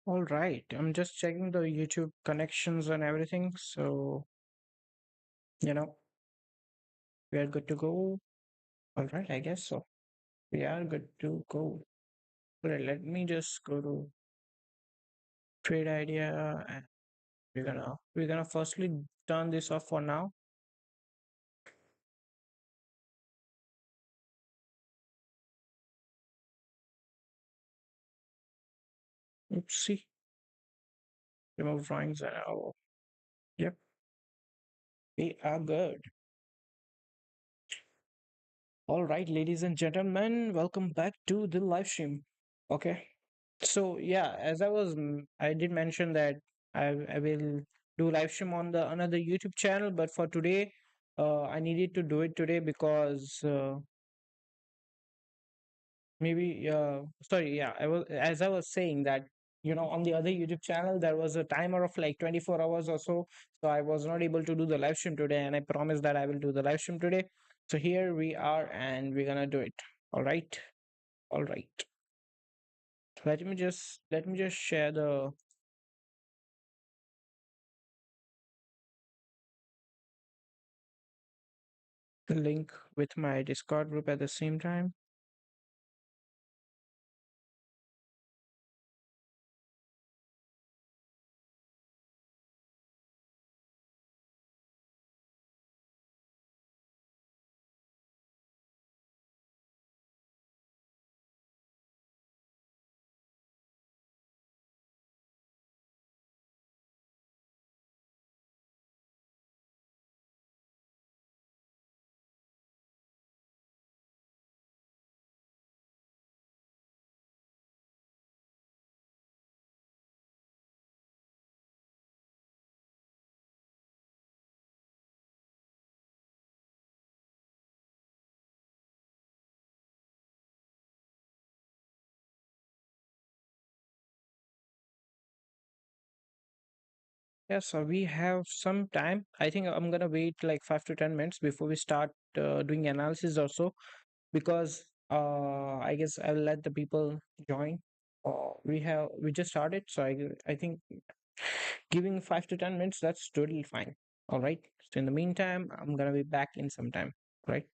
All right, I'm just checking the YouTube connections and everything. So, you know, we are good to go. All right, I guess so. We are good to go. All right, let me just go to trade idea and we're gonna firstly turn this off for now. Oopsie, remove drawings and yep, we are good. All right, ladies and gentlemen, welcome back to the live stream. Okay. So yeah, as I did mention that I will do live stream on the another YouTube channel, but for today, I needed to do it today because maybe sorry, yeah, I was saying that on the other YouTube channel there was a timer of like 24 hours or so, so I was not able to do the live stream today, and I promised that I will do the live stream today. So here we are, and we're gonna do it. All right, all right. Let me just share the link with my Discord group at the same time. Yeah, so we have some time. I think I'm gonna wait like 5 to 10 minutes before we start doing analysis also, because I guess I'll let the people join. We just started, so I think giving 5 to 10 minutes, that's totally fine. All right. So in the meantime, I'm gonna be back in some time. Right.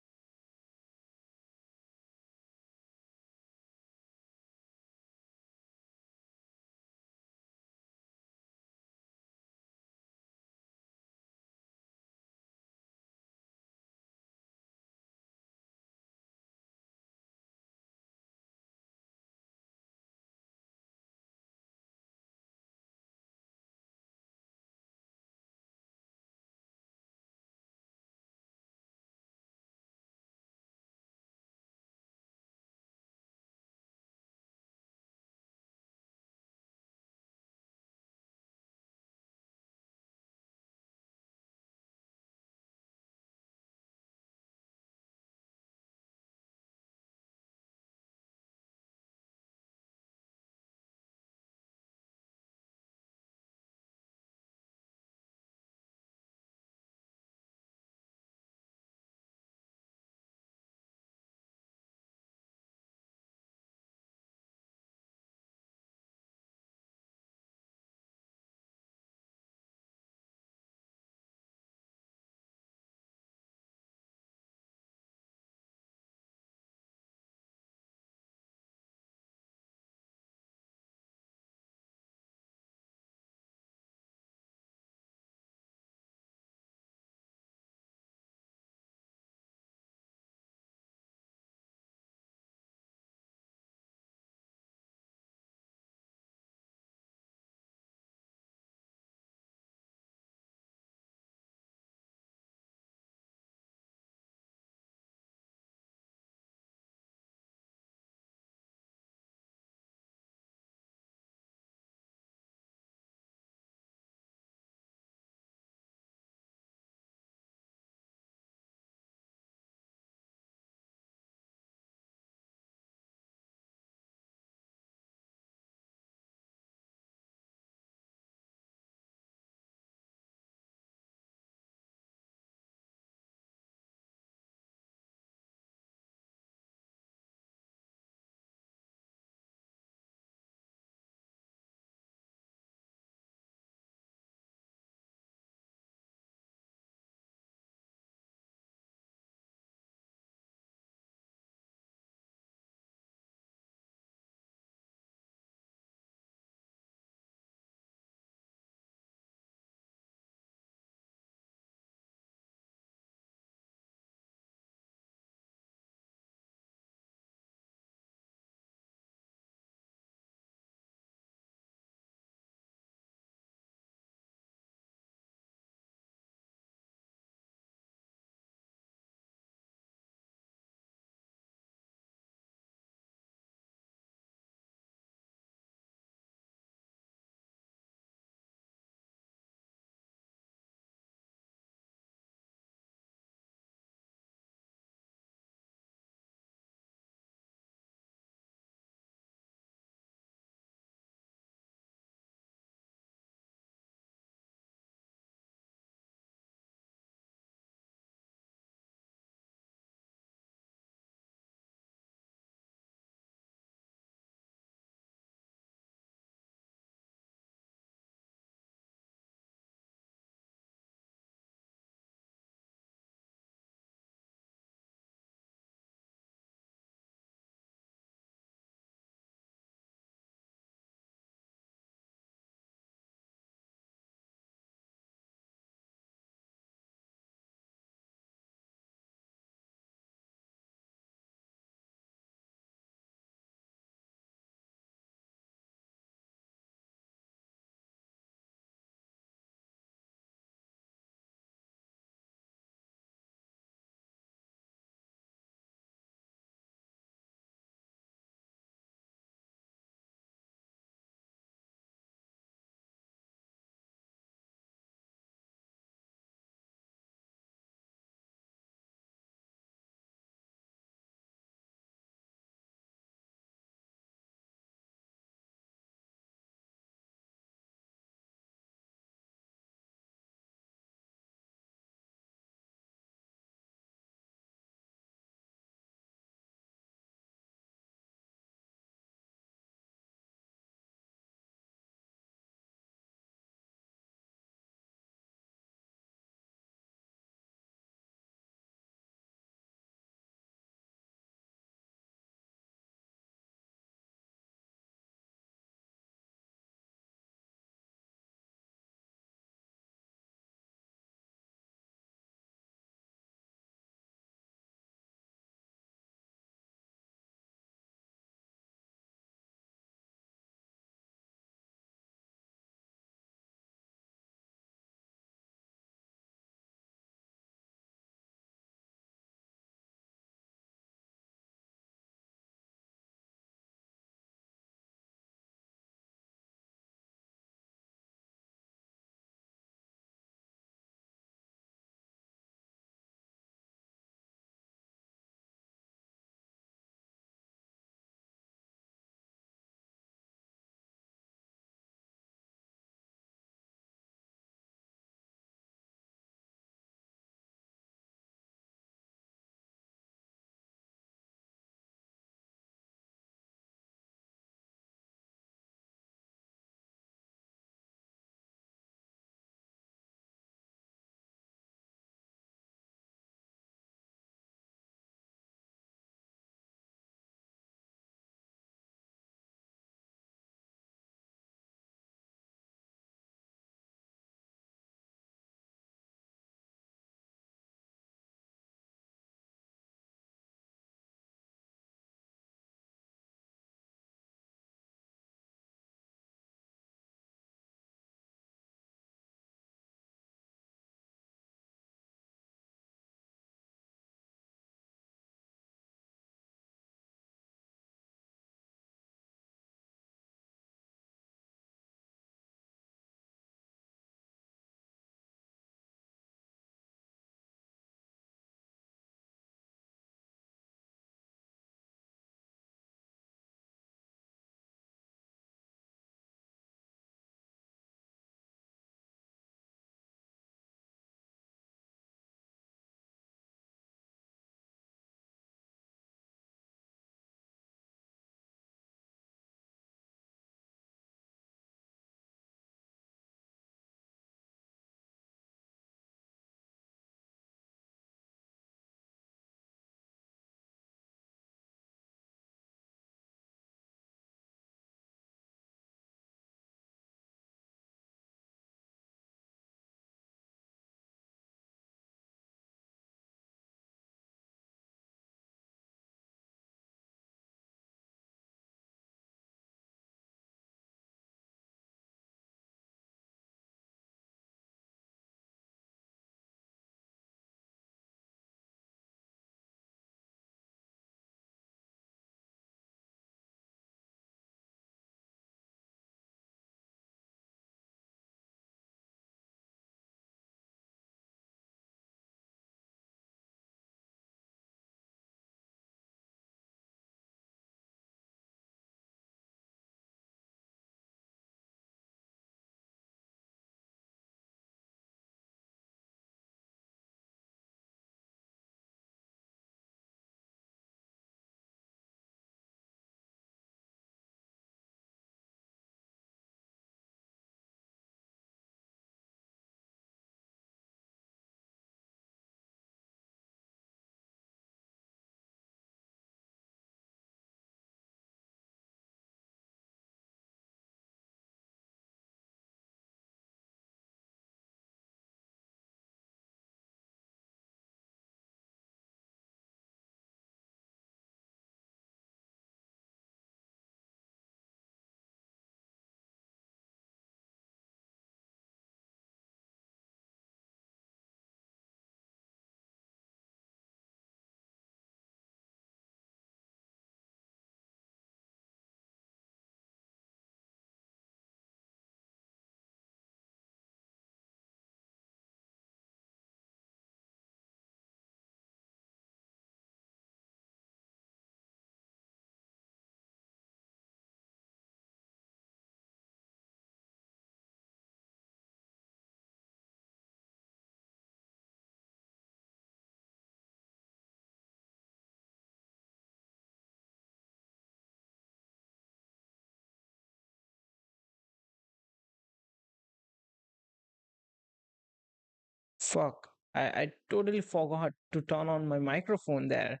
Fuck. I totally forgot to turn on my microphone there.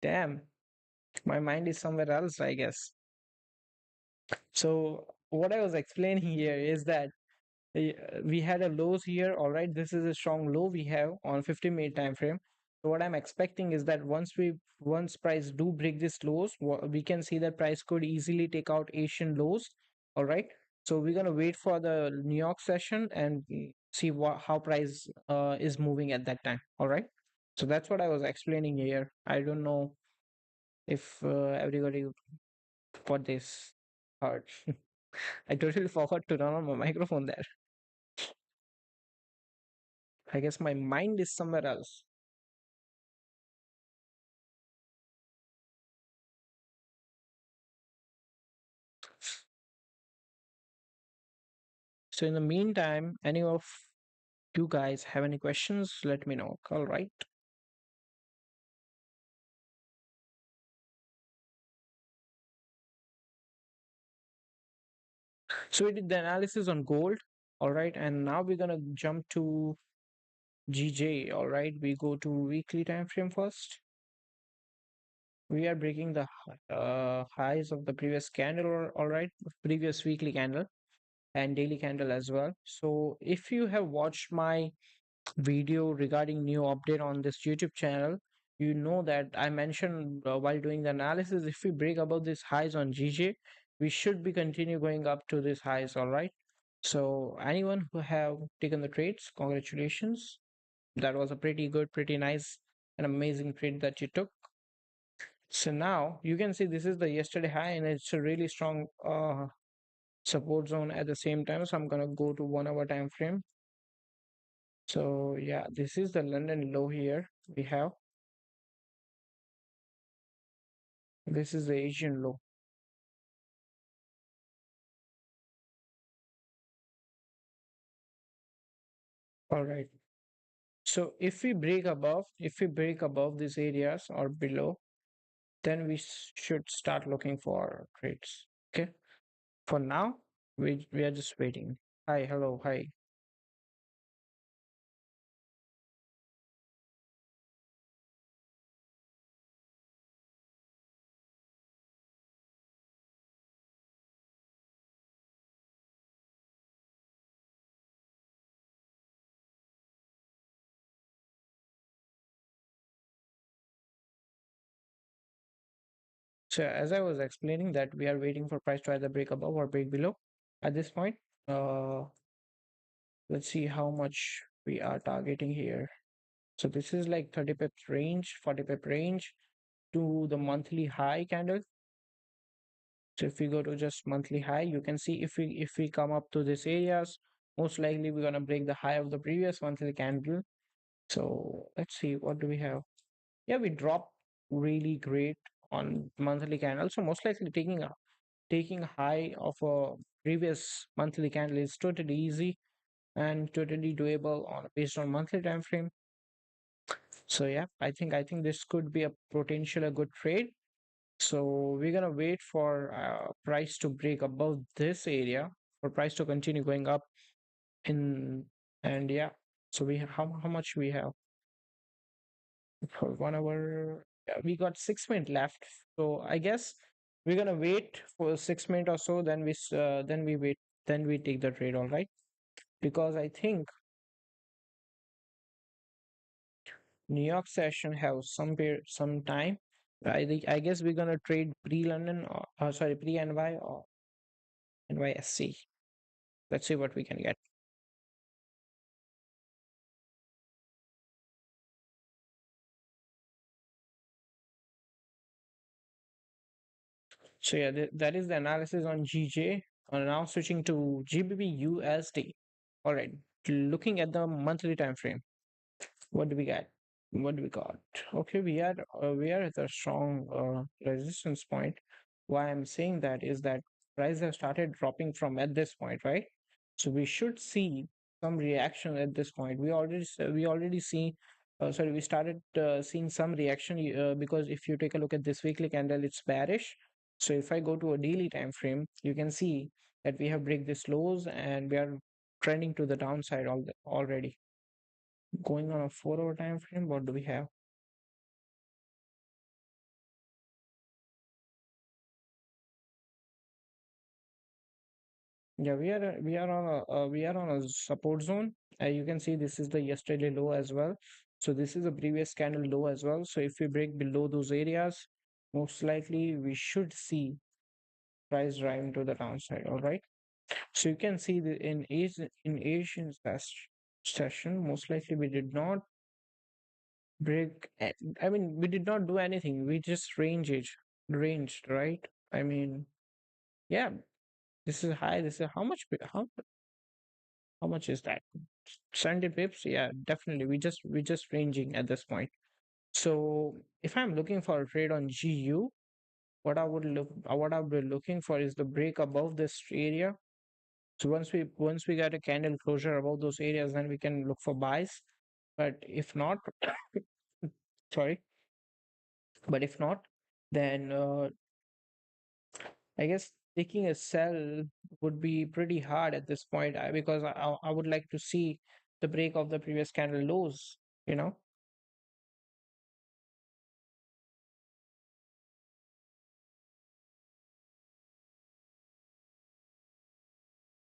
Damn. My mind is somewhere else, I guess. So what I was explaining here is that we had a lows here. All right, this is a strong low we have on 50-minute time frame. So what I'm expecting is that once price do break this lows, we can see that price could easily take out Asian lows. All right. So we're gonna wait for the New York session and see how price is moving at that time. All right. So that's what I was explaining here. I don't know if everybody got this heard. I totally forgot to turn on my microphone there. I guess my mind is somewhere else. So in the meantime, any of you guys have any questions, let me know. All right. So we did the analysis on gold. All right. And now we're gonna jump to GJ. All right. We go to weekly time frame first. We are breaking the highs of the previous candle, all right, previous weekly candle and daily candle as well. So if you have watched my video regarding new update on this YouTube channel, you know that I mentioned while doing the analysis, if we break above these highs on GJ, we should be continue going up to these highs, all right? So anyone who have taken the trades, congratulations. That was a pretty good, pretty nice and amazing trade that you took. So now you can see this is the yesterday high and it's a really strong support zone at the same time. So I'm gonna go to 1 hour time frame. So yeah, this is the London low here we have. This is the Asian low. All right. So if we break above these areas or below, then we should start looking for trades. Okay. For now, we are just waiting. Hi, hello, hi. So as I was explaining that we are waiting for price to either break above or break below. At this point, uh, let's see how much we are targeting here. So this is like 30 pips range, 40 pip range to the monthly high candle. So if we go to just monthly high, you can see if we come up to these areas, most likely we're gonna break the high of the previous monthly candle. So let's see, what do we have? Yeah, we dropped really great on monthly candle. So most likely taking a high of a previous monthly candle is totally easy and totally doable on based on monthly time frame. So yeah, I think this could be a potential a good trade. So we're gonna wait for price to break above this area for price to continue going up in and yeah. So we have how much we have for 1 hour? Yeah, we got 6 minutes left. So I guess we're gonna wait for 6 minutes or so. Then we wait. Then we take the trade. All right, because I think New York session have some time. I guess we're gonna trade pre-London or sorry pre-NY or NYSC. Let's see what we can get. So yeah, that is the analysis on GJ. Now switching to GBPUSD. All right, looking at the monthly time frame. What do we get? What do we got? Okay, we are at a strong resistance point. Why I'm saying that is that prices have started dropping from at this point, right? So we should see some reaction at this point. We already see. Sorry, we started seeing some reaction because if you take a look at this weekly candle, it's bearish. So if I go to a daily time frame, you can see that we have break this lows and we are trending to the downside already. Going on a 4 hour time frame, what do we have? Yeah, we are on a support zone. You can see this is the yesterday low as well. So this is a previous candle low as well. So if we break below those areas, most likely we should see price driving to the downside. All right. So you can see the in Asian session, most likely we did not I mean, we did not do anything. We just ranged, right? I mean, yeah, this is high. This is how much is that? 70 pips? Yeah, definitely. We just ranging at this point. So if I'm looking for a trade on GU, what I would be looking for is the break above this area. So once we get a candle closure above those areas, then we can look for buys. But if not, sorry, but if not, then I guess taking a sell would be pretty hard at this point because I would like to see the break of the previous candle lows, you know?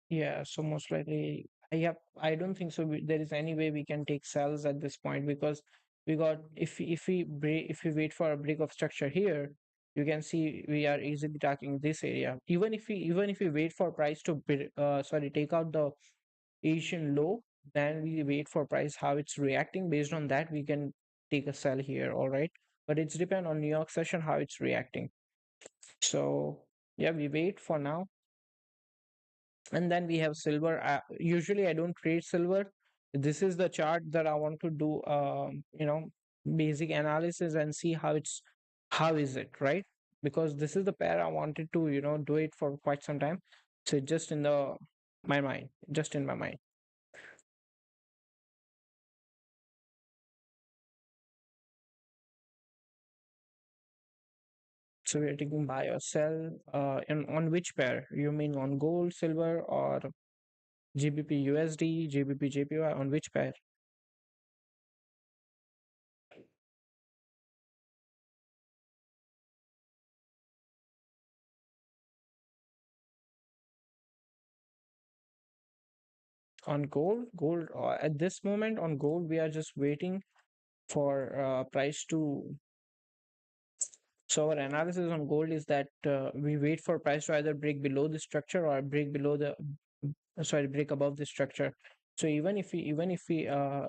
Yeah, so most likely, I don't think so. There is any way we can take sells at this point because we got if we wait for a break of structure here, you can see we are easily tracking this area. Even if we wait for price to take out the Asian low, then we wait for price how it's reacting. Based on that, we can take a sell here. All right, but it's depend on New York session how it's reacting. So yeah, we wait for now. And then we have silver. Usually I don't trade silver. This is the chart that I want to do, basic analysis and see how is it, right? Because this is the pair I wanted to, do it for quite some time. So just in my mind, just in my mind. So we are taking buy or sell. And on which pair? You mean on gold, silver, or GBP USD, GBP JPY? On which pair? On gold at this moment on gold we are just waiting for price to. So our analysis on gold is that we wait for price to either break below the structure or break below the break above the structure. So even if we are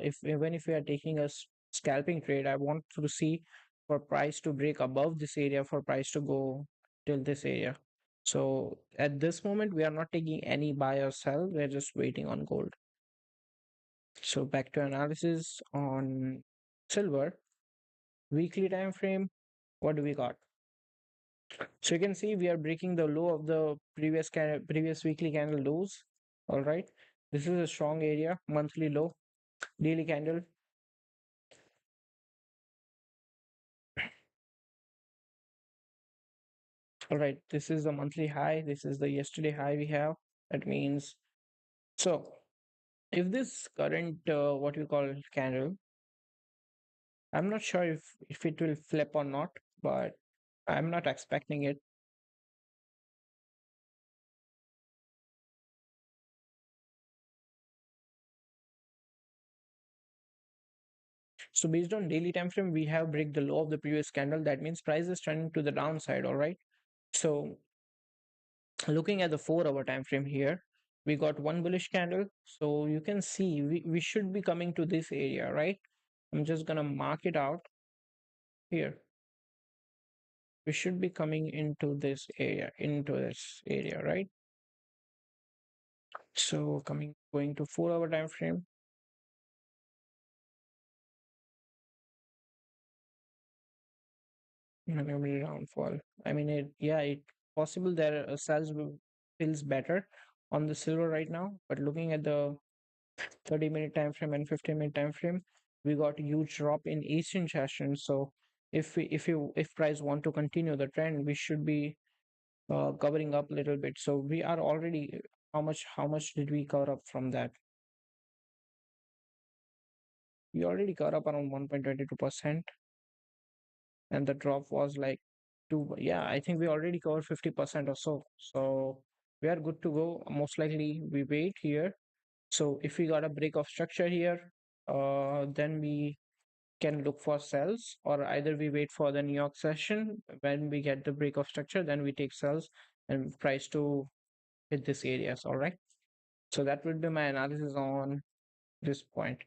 taking a scalping trade, I want to see for price to break above this area for price to go till this area. So at this moment we are not taking any buy or sell, we're just waiting on gold. So back to analysis on silver, weekly time frame, what do we got? So you can see we are breaking the low of the previous weekly candle lows. All right. This is a strong area, monthly low, daily candle. All right. This is the monthly high. This is the yesterday high we have. That means so if this current what you call candle, I'm not sure if it will flip or not, but I'm not expecting it. So based on daily time frame, we have break the low of the previous candle. That means price is trending to the downside. All right. So looking at the 4 hour time frame here, we got one bullish candle. So you can see we should be coming to this area, right? I'm just gonna mark it out here. We should be coming into this area, right? So going to 4 hour time frame, maybe downfall. I mean, it possible there sales feels better on the silver right now, but looking at the 30-minute time frame and 15-minute time frame, we got a huge drop in Asian session. So if price want to continue the trend, we should be covering up a little bit. So we are already how much did we cover up from that? We already got up around 1.22%, and the drop was like two. Yeah, I think we already covered 50% or so. So we are good to go. Most likely we wait here. So if we got a break of structure here, then we can look for sells, or either we wait for the New York session. When we get the break of structure, then we take sells and price to hit this areas. All right. So that would be my analysis on this point.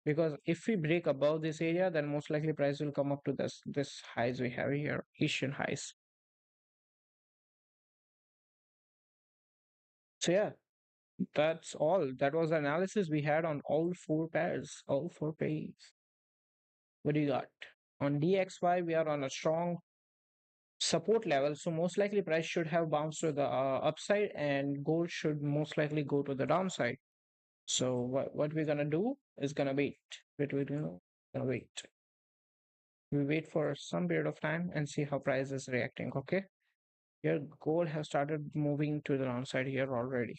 Because if we break above this area, then most likely price will come up to this highs we have here, Asian highs. So yeah, that's all. That was the analysis we had on all four pairs, all four pairs. What do you got? On DXY, we are on a strong support level. So most likely price should have bounced to the upside, and gold should most likely go to the downside. So what we're gonna do is gonna wait. Gonna wait. We wait for some period of time and see how price is reacting. Okay. Here gold has started moving to the downside here already.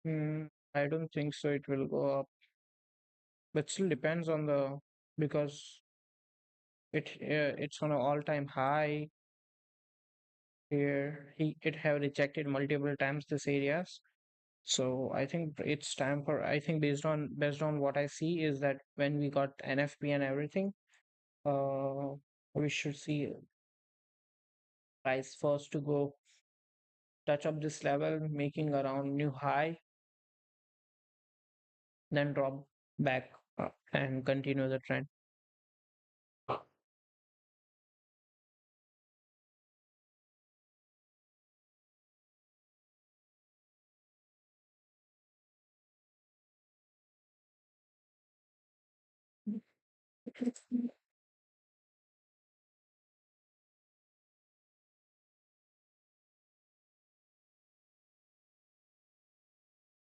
Hmm, I don't think so. It will go up, but still depends on the because it's on an all-time high here. It have rejected multiple times this areas. So I think it's time for, I think based on what I see is that when we got NFP and everything, uh, we should see price first to go touch up this level, making around new high, then drop back and continue the trend.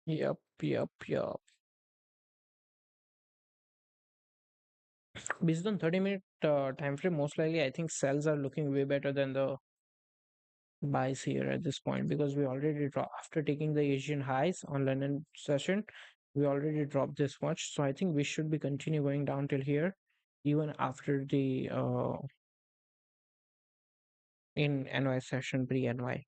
Yep, yep, yep. Based on 30-minute time frame, most likely I think sells are looking way better than the buys here at this point, because we already dropped after taking the Asian highs on London session. We already dropped this much, so I think we should be continue going down till here, even after the in NY session pre NY.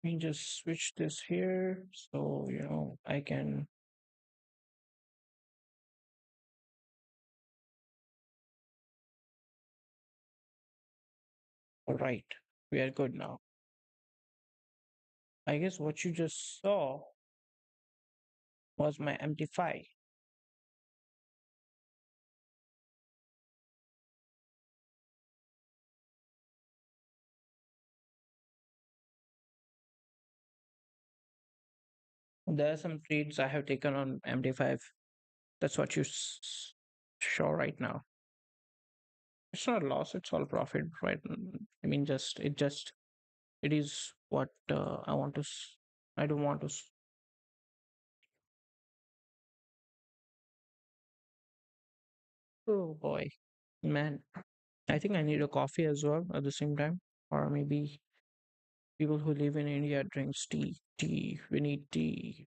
Let me just switch this here so I can. All right, we are good now. I guess what you just saw was my MT5. There are some trades I have taken on MT5. That's what you show right now. It's not loss, it's all profit, right? I mean, it is what I want to. I don't want to. Oh boy, man. I think I need a coffee as well at the same time. Or maybe people who live in India drinks tea. Tea. We need tea.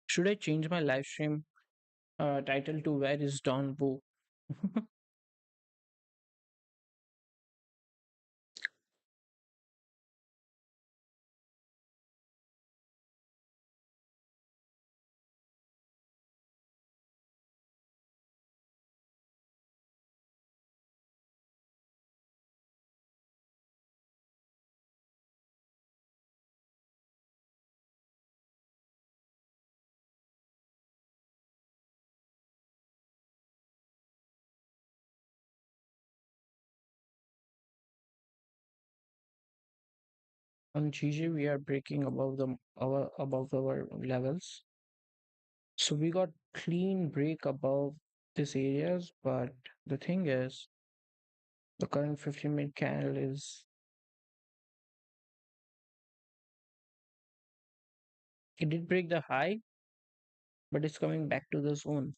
Should I change my live stream title to Where is Don Boo? On GG, we are breaking above our levels. So we got clean break above these areas, but the thing is, the current 15-minute candle is it did break the high, but it's coming back to the zone.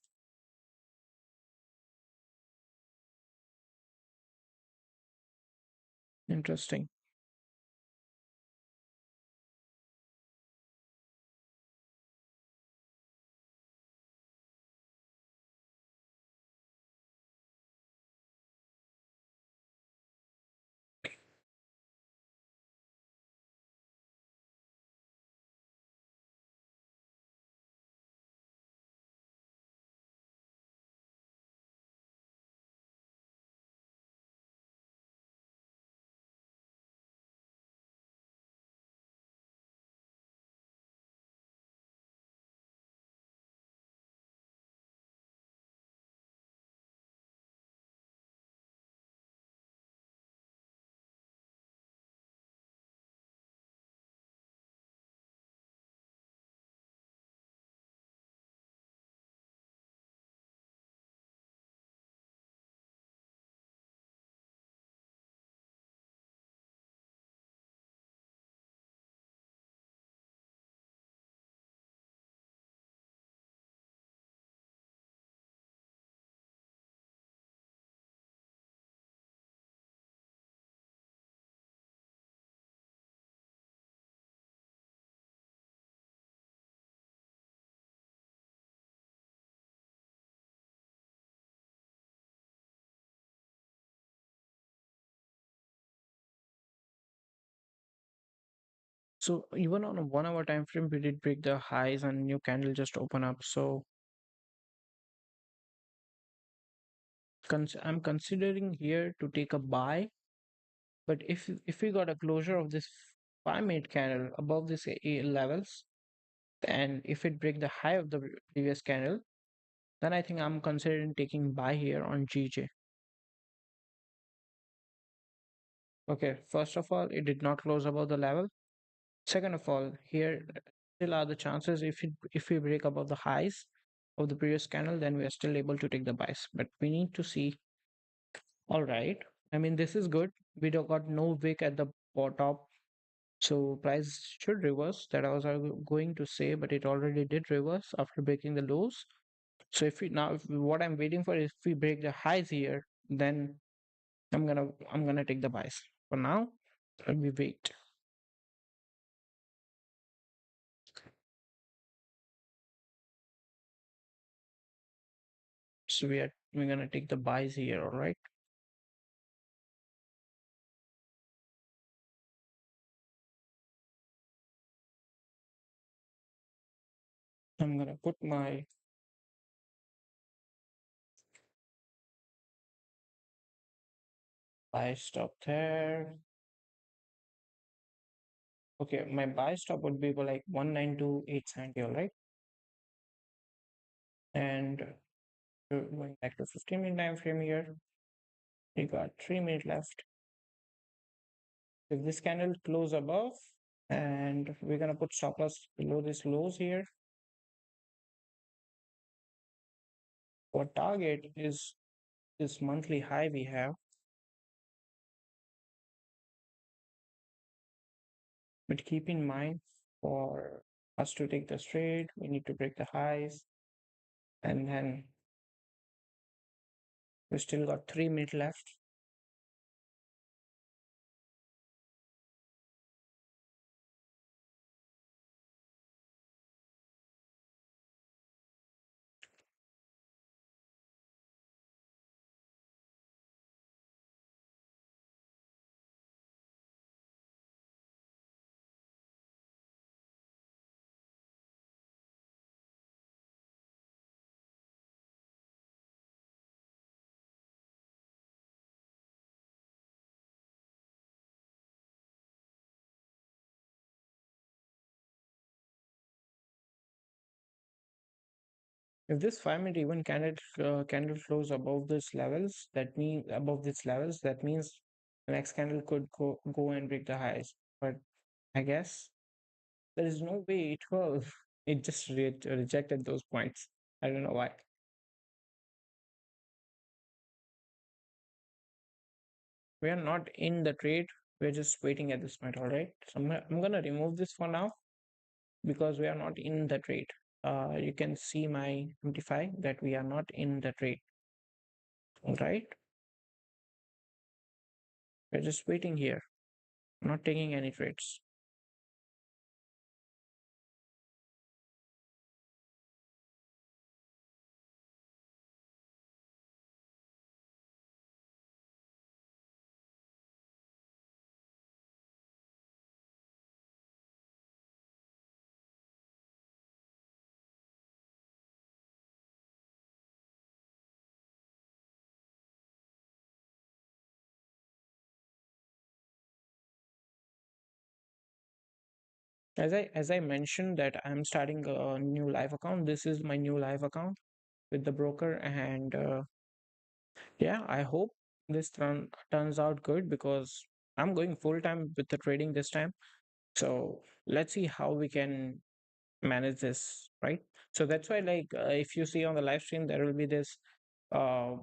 Interesting. So even on a 1 hour time frame, we did break the highs and new candle just open up. So I'm considering here to take a buy, but if we got a closure of this 5 minute candle above this levels, and if it break the high of the previous candle, then I think I'm considering taking buy here on GJ. Okay, first of all, it did not close above the level. Second of all, here still are the chances if we break above the highs of the previous candle, then we are still able to take the buys. But we need to see. All right. I mean, this is good. We don't got no wick at the top, so price should reverse. That I was going to say, but it already did reverse after breaking the lows. So what I'm waiting for is if we break the highs here, then I'm gonna take the buys. For now, we wait. So we're gonna take the buys here, all right? I'm gonna put my buy stop there. Okay, my buy stop would be for like 192,870, all right? And going back to 15-minute time frame here, we got 3 minutes left. If this candle close above, and we're gonna put stop loss below this lows here. Our target is this monthly high we have, but keep in mind for us to take the trade, we need to break the highs, and then we still got 3 minutes left. If this 5 minute even candle flows above this levels, that means the next candle could go and break the highs. But I guess there is no way it will. It just rejected those points. I don't know why. We are not in the trade. We're just waiting at this point. All right. So I'm gonna remove this for now because we are not in the trade. You can see my 25 that we are not in the trade. All right. We're just waiting here, not taking any trades. As I mentioned that I'm starting a new live account. This is my new live account with the broker, and yeah, I hope this turns out good because I'm going full time with the trading this time. So let's see how we can manage this, right? So that's why, like, if you see on the live stream, there will be this uh,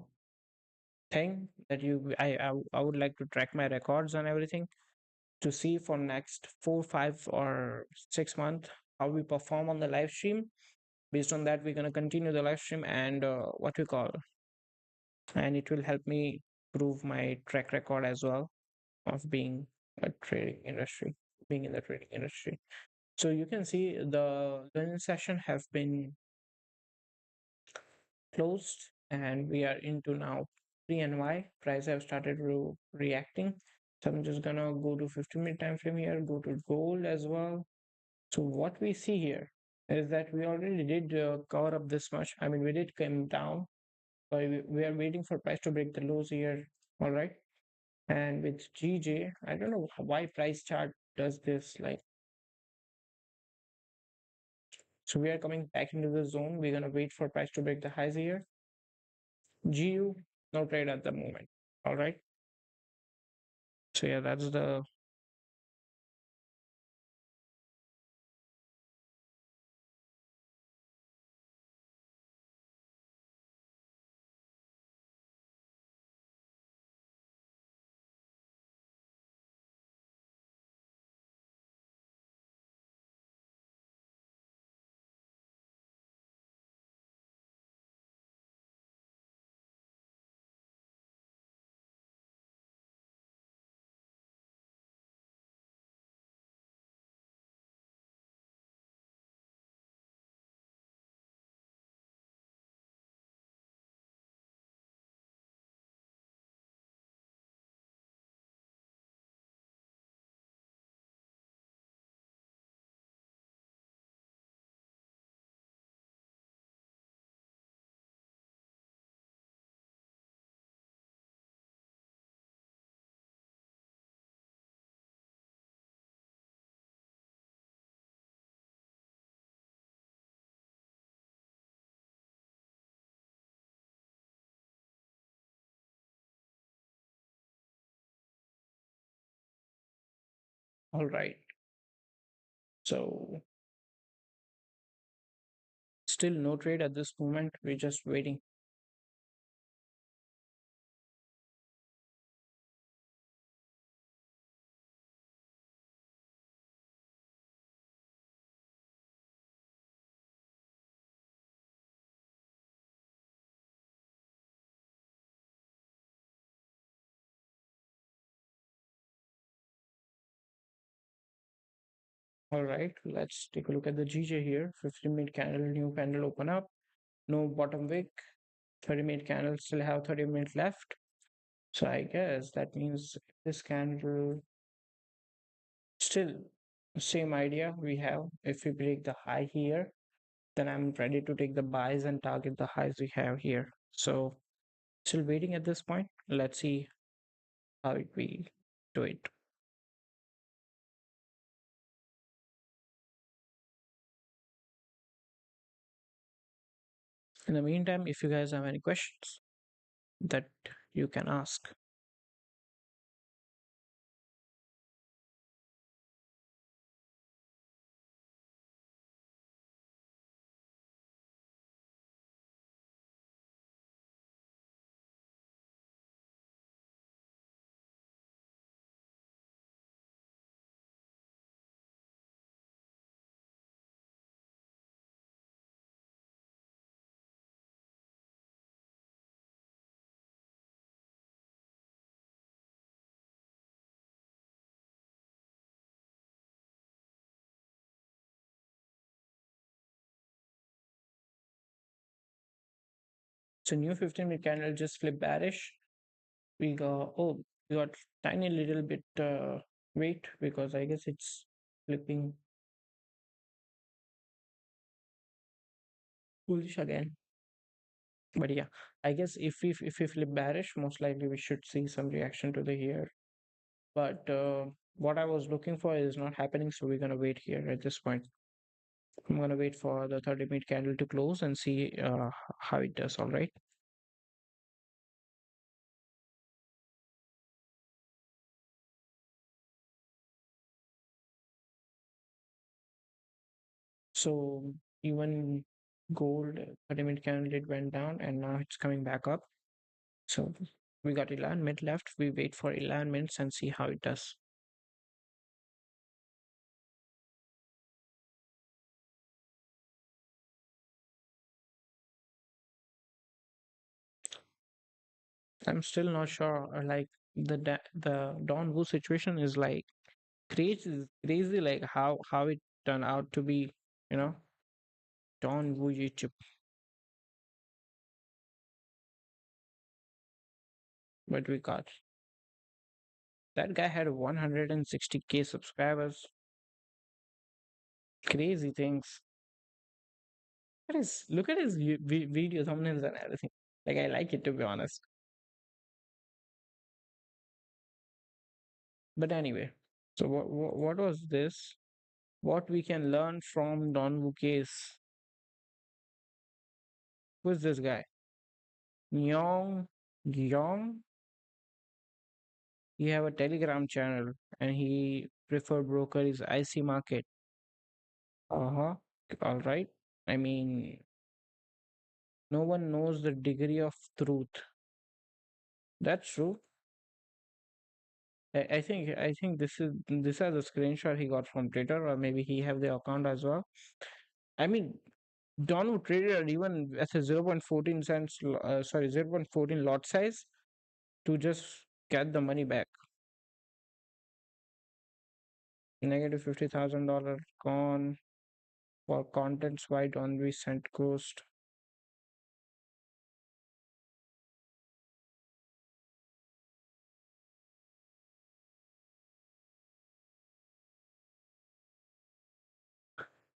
thing that I would like to track my records and everything to see for next 4, 5, or 6 months how we perform on the live stream. Based on that, we're gonna continue the live stream and what we call, and it will help me prove my track record as well of being in the trading industry. So you can see the learning session have been closed and we are into now pre-NY. Price have started reacting. So I'm just gonna go to 15-minute time frame here, go to gold as well. So what we see here is that we already did cover up this much. I mean, we did come down We are waiting for price to break the lows here. All right. And with GJ, I don't know why price chart does this. Like, so we are coming back into the zone. We're gonna wait for price to break the highs here. GU, no trade at the moment. All right. So yeah, that's the all right. So still no trade at this moment. We're just waiting. All right, let's take a look at the GJ here. 15-minute candle, new candle open up. No bottom wick. 30-minute candle still have 30 minutes left. So I guess that means this candle still same idea we have. If we break the high here, then I'm ready to take the buys and target the highs we have here. So still waiting at this point. Let's see how it we do it. In the meantime, if you guys have any questions that you can ask. So new 15-minute candle just flip bearish. We got tiny little bit weight because I guess it's flipping bullish again. But yeah, I guess if we flip bearish, most likely we should see some reaction to the here. But what I was looking for is not happening, so we're gonna wait here at this point. I'm gonna wait for the 30-minute candle to close and see how it does. All right. So even gold 30-minute candle it went down and now it's coming back up. So we got 11 minutes left. We wait for 11 minutes and see how it does. I'm still not sure. Like the Don Wu situation is like crazy. Like how it turned out to be, you know, Don Wu YouTube. But we got that guy had 160K subscribers. Crazy things. Look at his video thumbnails and everything. Like I like it to be honest. But anyway, so what was this? What we can learn from Don Wuke's? Who's this guy? Nyong Yong? He have a Telegram channel and he preferred broker is IC market. Uh-huh. All right. I mean, no one knows the degree of truth. That's true. I think this is the screenshot he got from Twitter, or maybe he have the account as well. I mean, Don would trade it even at a 0.14 cents, sorry, 0.14 lot size to just get the money back. Negative $50,000 gone for contents wide on recent ghost.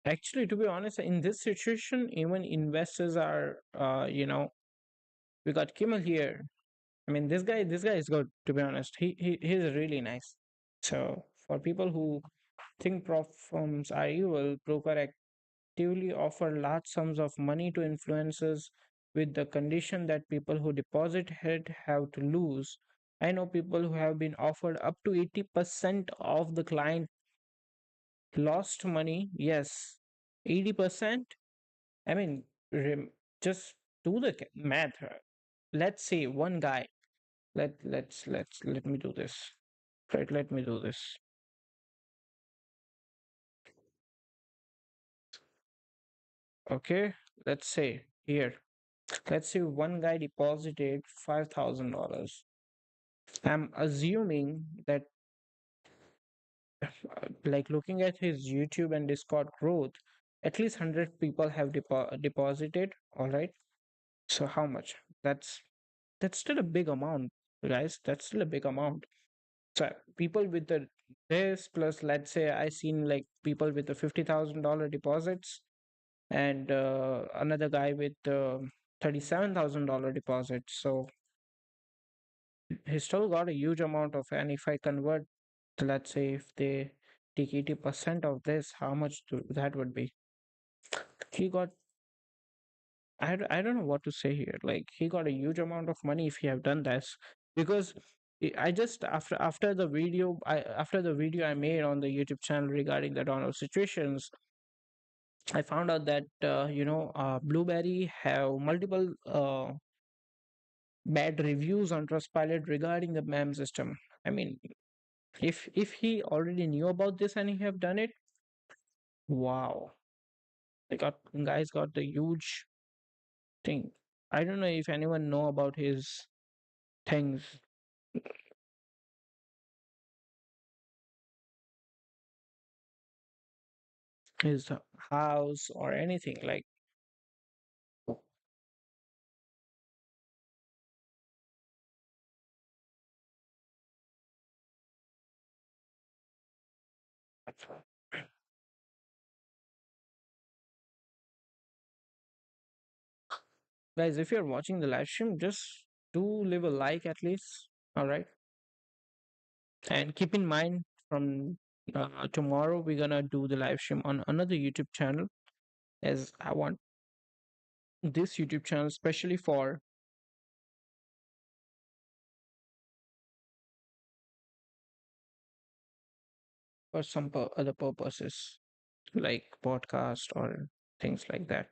Actually, to be honest, in this situation, even investors are, we got Kimmel here. I mean, this guy is good. To be honest, he's really nice. So for people who think prop firms are evil, broker actively offer large sums of money to influencers with the condition that people who deposit it have to lose. I know people who have been offered up to 80% of the client lost money. Yes, 80%. I mean, just do the math. Let's say one guy. Let me do this. Right, let me do this. Okay, let's say here. Let's say one guy deposited $5,000. I'm assuming that, like looking at his YouTube and Discord growth, at least 100 people have deposited. All right. So how much? That's still a big amount, guys. That's still a big amount. So people with the this plus, let's say I seen like people with the $50,000 deposits and another guy with $37,000 deposits. So he still got a huge amount of, and if I convert, let's say if they take 80% of this, how much that would be? He got, I don't know what to say here. Like he got a huge amount of money if he have done this, because I just after the video I made on the YouTube channel regarding the Donald situations, I found out that Blueberry have multiple bad reviews on Trustpilot regarding the MAM system. I mean, if he already knew about this and he have done it, wow, they got guys got the huge thing. I don't know if anyone know about his things, his house or anything like. Guys, if you're watching the live stream, just do leave a like at least. All right, and keep in mind from tomorrow we're gonna do the live stream on another YouTube channel, as I want this YouTube channel especially for some other purposes like podcast or things like that.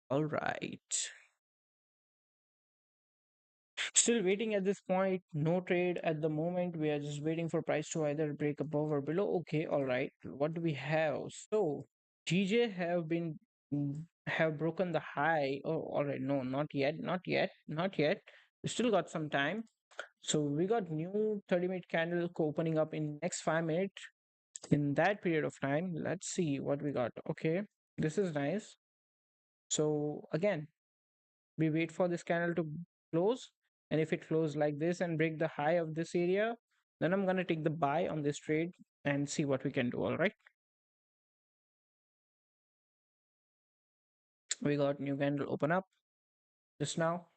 All right. Still waiting at this point. No trade at the moment. We are just waiting for price to either break above or below. Okay, all right. What do we have? So GJ have been have broken the high. Oh, all right. No, not yet. Not yet. Not yet. We still got some time. So we got new 30-minute candle opening up in next 5 minutes. In that period of time, let's see what we got. Okay, this is nice. So again, we wait for this candle to close, and if it closes like this and break the high of this area, then I'm gonna take the buy on this trade and see what we can do. All right, we got new candle open up just now,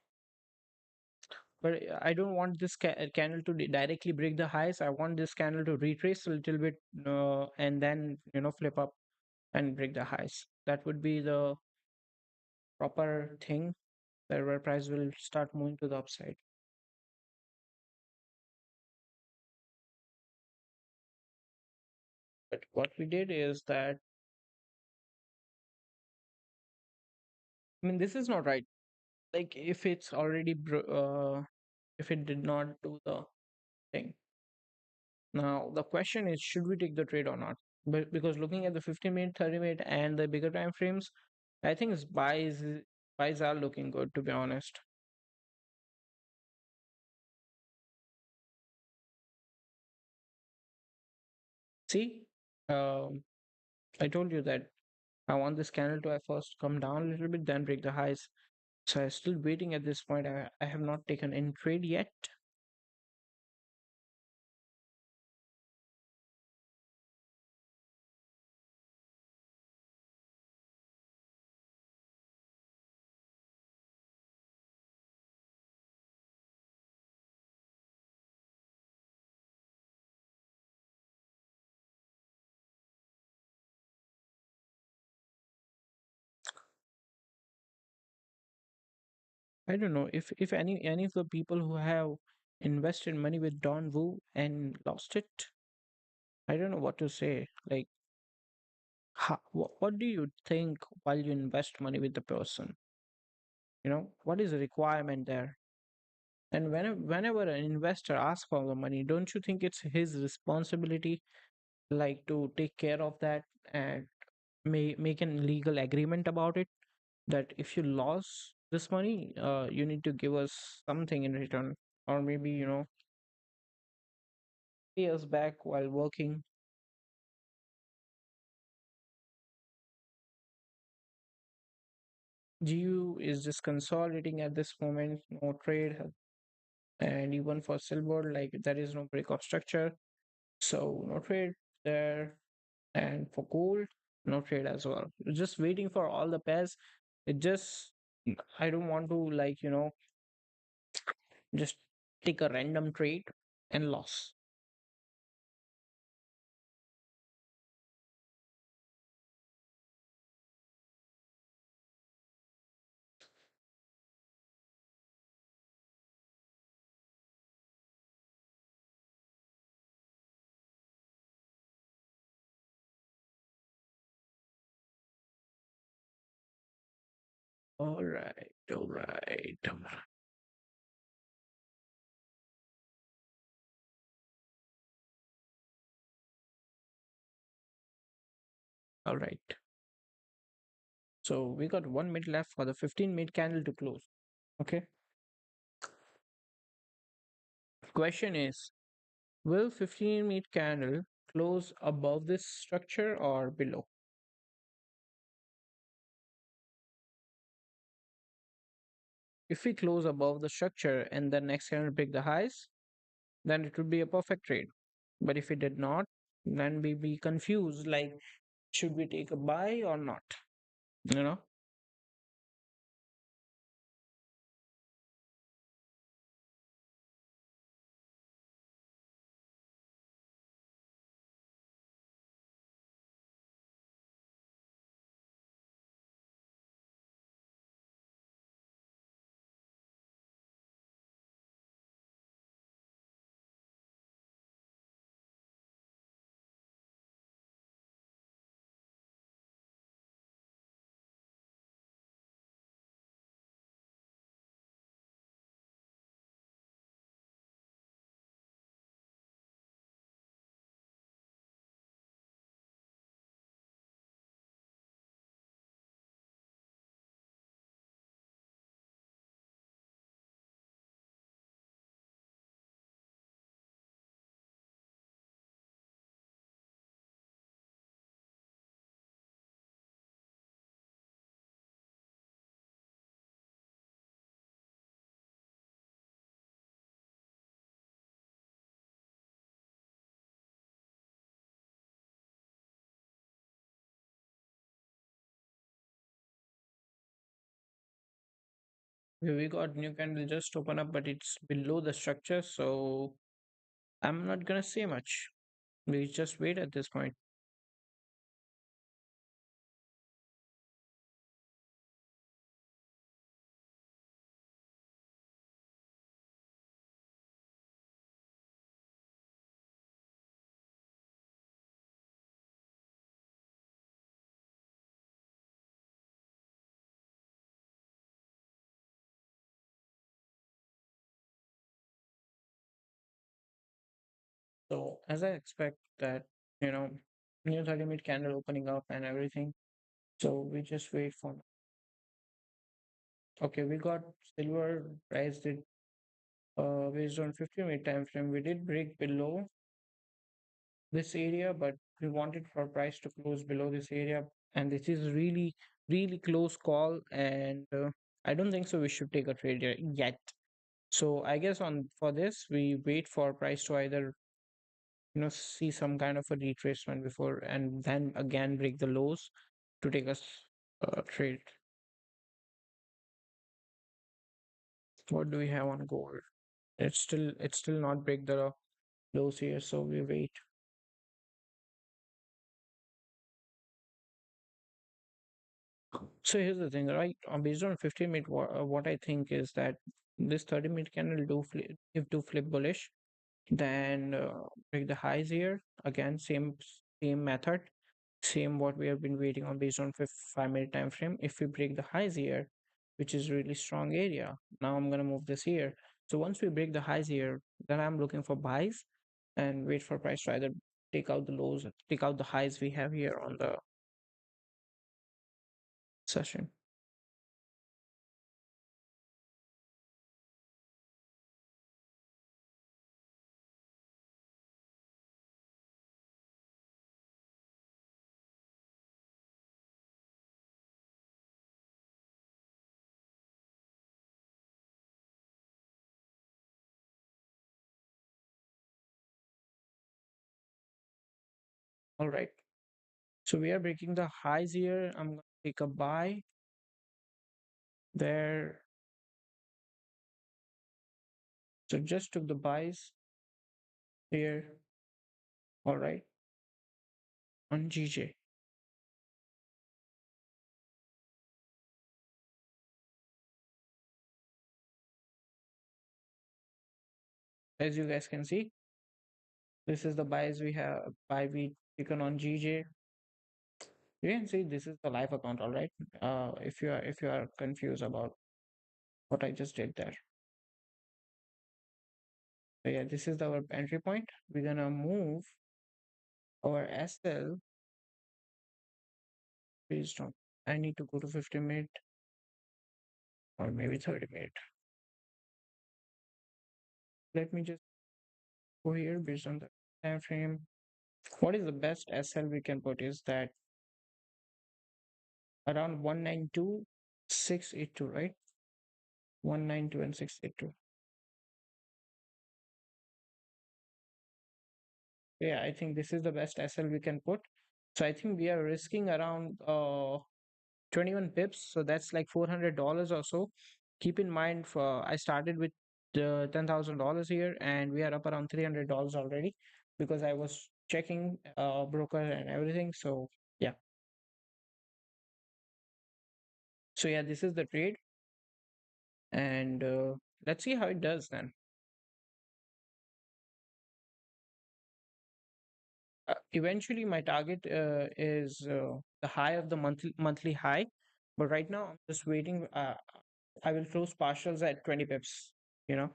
but I don't want this candle to directly break the highs. I want this candle to retrace a little bit, and then flip up and break the highs. That would be the proper thing, where price will start moving to the upside. But what we did is that, I mean, this is not right. Like if it's already if it did not do the thing. Now the question is, should we take the trade or not? But because looking at the 15-minute, 30-minute, and the bigger time frames, I think buys are looking good, to be honest. See, um, I told you that I want this candle to at first come down a little bit, then break the highs. So I'm still waiting at this point. I have not taken any trade yet. I don't know if any of the people who have invested money with Don Wu and lost it. I don't know what to say. Like, what do you think while you invest money with the person? What is the requirement there? And whenever an investor asks for the money, don't you think it's his responsibility, like to take care of that and make an legal agreement about it? That if you lost this money, you need to give us something in return, or maybe pay us back while working. GU is just consolidating at this moment, no trade, and even for silver, like there is no break of structure, so no trade there. And for gold, no trade as well. Just waiting for all the pairs. It just, I don't want to, like, just take a random trade and loss. All right, all right, all right. So we got 1 minute left for the 15-minute candle to close. Okay. Question is, will 15-minute candle close above this structure or below? If we close above the structure and the next candle break the highs, then it would be a perfect trade. But if it did not, then we be confused, like, should we take a buy or not? You know? We got new candle just open up, but it's below the structure, so I'm not gonna say much. We just wait at this point. So as I expect that, you know, new 30-minute candle opening up and everything. So we just wait for. Okay, we got silver price did based on 50-minute time frame. We did break below this area, but we wanted for price to close below this area, and this is really, really close call, and I don't think so. We should take a trade here yet. So I guess on for this, we wait for price to either see some kind of a retracement before, and then again break the lows to take us trade. What do we have on gold? It's still not break the lows here, so we wait. So here's the thing, right? Based on 15-minute, what I think is that this 30-minute candle do flip, if do flip bullish, then break the highs here. Again, same method, same what we have been waiting on based on 5-minute time frame. If we break the highs here, which is really strong area, now I'm gonna move this here. So once we break the highs here, then I'm looking for buys and wait for price to either take out the lows, take out the highs we have here on the session. All right. So we are breaking the highs here. I'm gonna take a buy there. So just took the buys here. All right. On GJ. As you guys can see, this is the buys we have buy we taken on GJ. You can see this is the live account, all right. If you are confused about what I just did there. So yeah, this is our entry point. We're gonna move our SL based on I need to go to 50-minute or maybe 30-minute. Let me just go here based on the time frame. What is the best SL we can put is that around 192,682, right? 192 and 682. Yeah, I think this is the best SL we can put. So I think we are risking around 21 pips. So that's like $400 or so. Keep in mind, for I started with $10,000 here, and we are up around $300 already because I was checking broker and everything. So yeah. So yeah, this is the trade, and let's see how it does then. Eventually, my target is the high of the monthly high, but right now I'm just waiting. I will close partials at 20 pips. You know.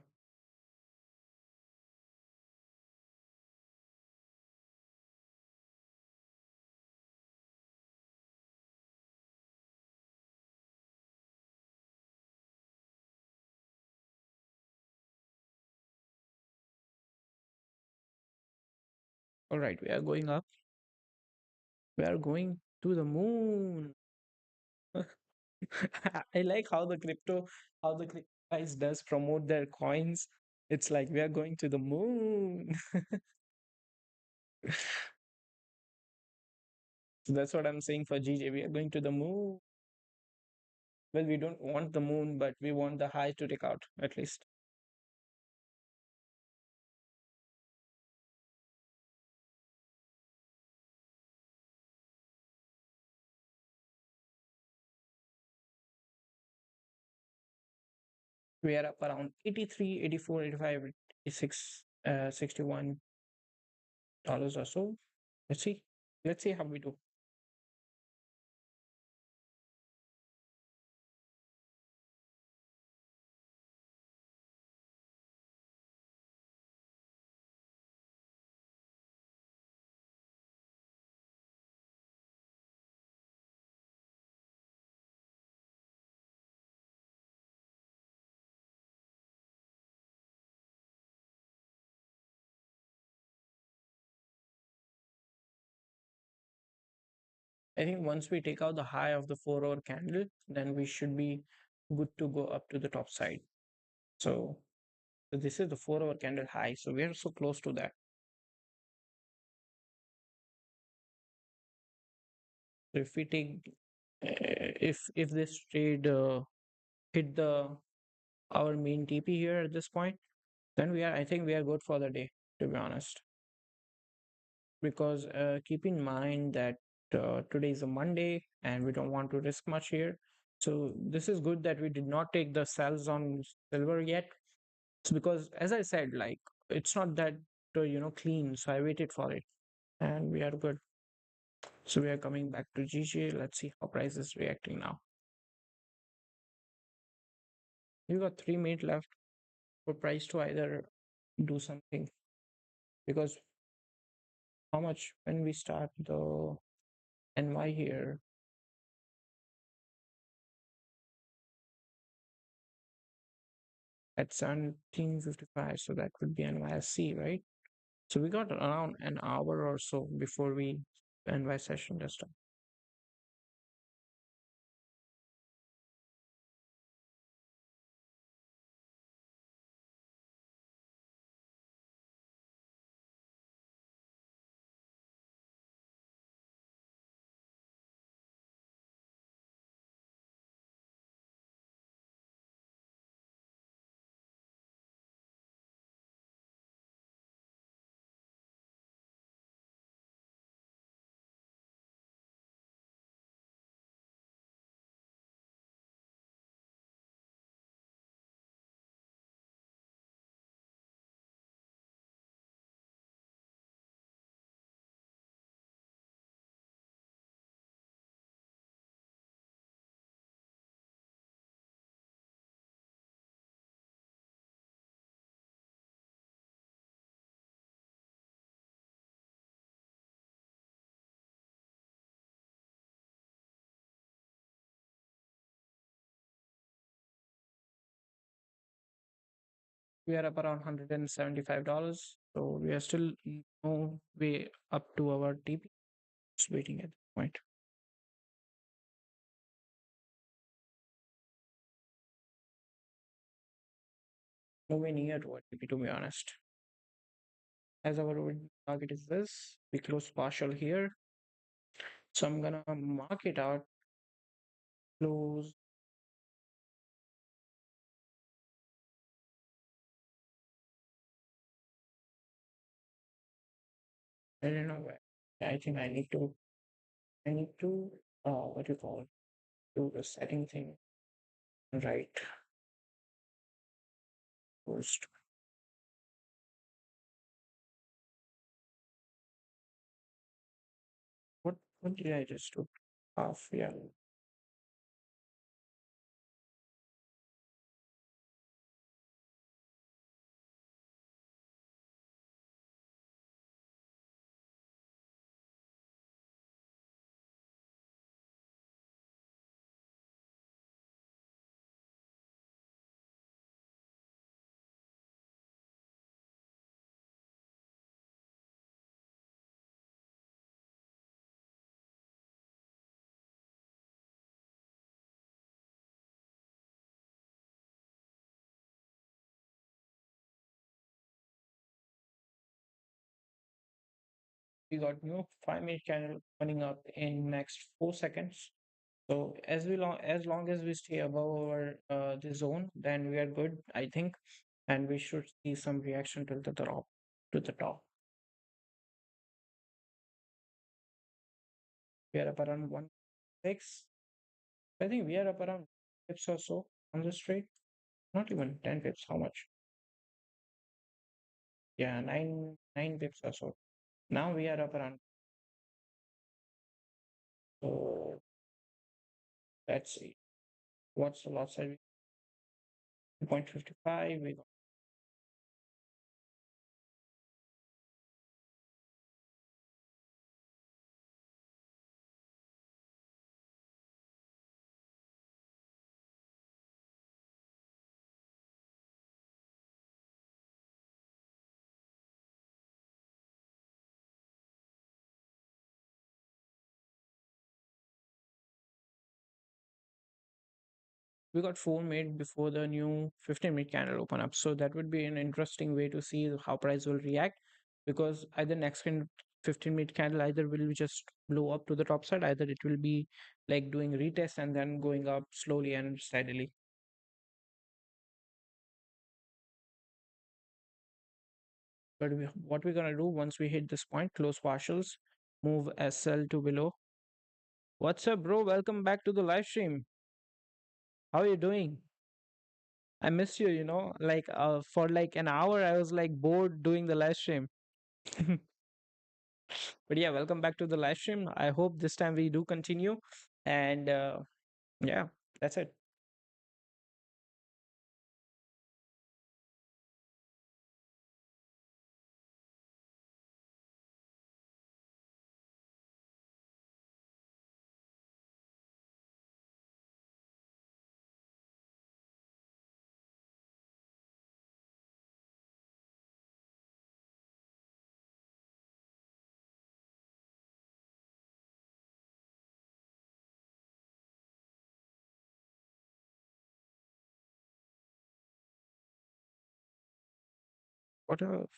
All right, we are going up. We are going to the moon. I like how the crypto guys does promote their coins. It's like we are going to the moon. So that's what I'm saying for GJ. We are going to the moon. Well, we don't want the moon, but we want the high to take out at least. We are up around 83, 84, 85, 86, 61 dollars or so. Let's see. Let's see how we do. I think once we take out the high of the 4 hour candle, then we should be good to go up to the top side. So, so this is the 4 hour candle high. So we are so close to that. So if we take, if this trade hit the our main TP here at this point, then I think we are good for the day, to be honest. Because keep in mind that today is a Monday and we don't want to risk much here. So this is good that we did not take the sells on silver yet. It's because, as I said, like it's not that clean. So I waited for it, and we are good. So we are coming back to GJ. Let's see how price is reacting now. You got 3 minutes left for price to either do something, because how much when we start the NY here at 17:55, so that would be NYSC, right? So we got around an hour or so before we NY session just done. We are up around $175. So we are still no way up to our TP. Just waiting at this point. Nowhere near to our TP, to be honest. As our original target is this, we close partial here. So I'm gonna mark it out, close. I don't know where. I think I need to what do you call it? Do the setting thing right first. What did I just do? Half, yeah. We got new 5 minute candle coming up in next 4 seconds. So as long as we stay above our the zone, then we are good, I think, and we should see some reaction to the top. To the top, we are up around 1.6. I think we are up around pips or so on this trade. Not even 10 pips. How much? Yeah, nine pips or so. Now we are up around. So let's see. What's the lot size? 2.55. We got four made before the new 15-minute candle open up. So that would be an interesting way to see how price will react, because either next 15-minute candle either will just blow up to the top side, either it will be like doing retest and then going up slowly and steadily. But what we're gonna do once we hit this point, close partials, move SL to below. What's up, bro? Welcome back to the live stream. How are you doing? I missed you, like for like an hour I was like bored doing the live stream. But yeah, welcome back to the live stream. I hope this time we do continue. And yeah, that's it.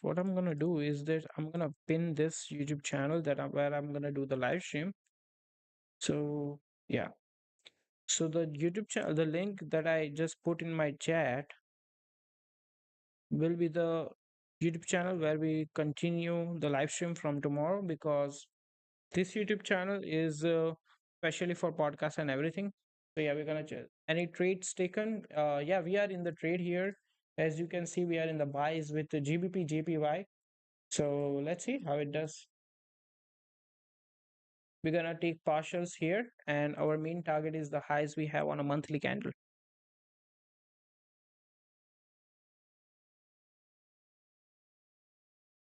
What I'm gonna do is that I'm gonna pin this YouTube channel where I'm gonna do the live stream. So yeah. So the YouTube channel, the link that I just put in my chat will be the YouTube channel where we continue the live stream from tomorrow, because this YouTube channel is especially for podcasts and everything. So yeah, we're gonna any trades taken. Yeah, we are in the trade here. As you can see, we are in the buys with the GBPJPY. So let's see how it does. We're gonna take partials here, and our main target is the highs we have on a monthly candle.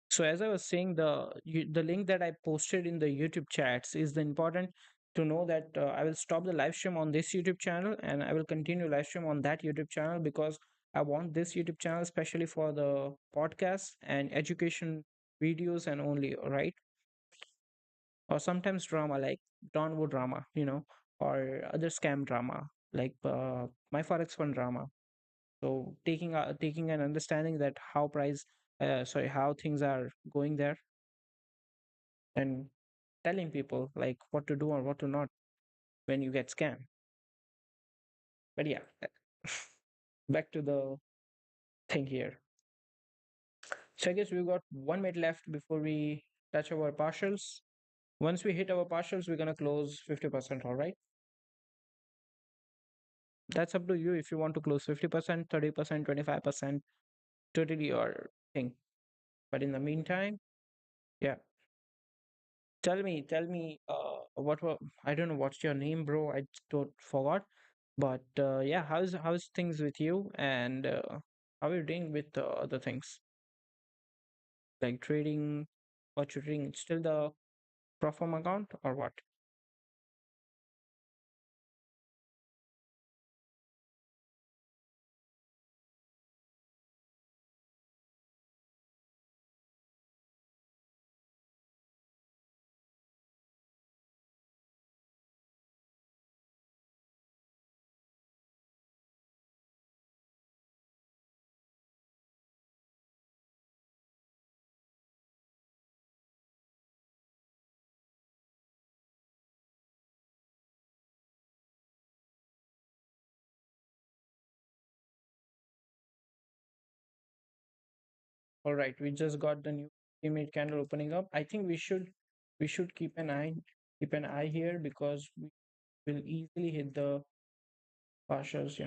So as I was saying, the link that I posted in the YouTube chats is the important to know that I will stop the live stream on this YouTube channel and I will continue live stream on that YouTube channel, because I want this YouTube channel especially for the podcasts and education videos and only, right? Or sometimes drama like Donwo drama, or other scam drama like my forex fund drama. So taking an understanding that how things are going there, and telling people like what to do or what to not when you get scammed. But yeah, back to the thing here. So I guess we've got 1 minute left before we touch our partials. Once we hit our partials, we're gonna close 50%. All right. That's up to you if you want to close 50%, 30%, 25%, totally your thing. But in the meantime, yeah. Tell me, I don't know what's your name, bro. I don't forgot. But yeah, how's things with you, and how are you doing with other things like trading? What you're doing? Still the Profom account or what? All right, we just got the new image candle opening up. I think we should keep an eye here because we will easily hit the partials,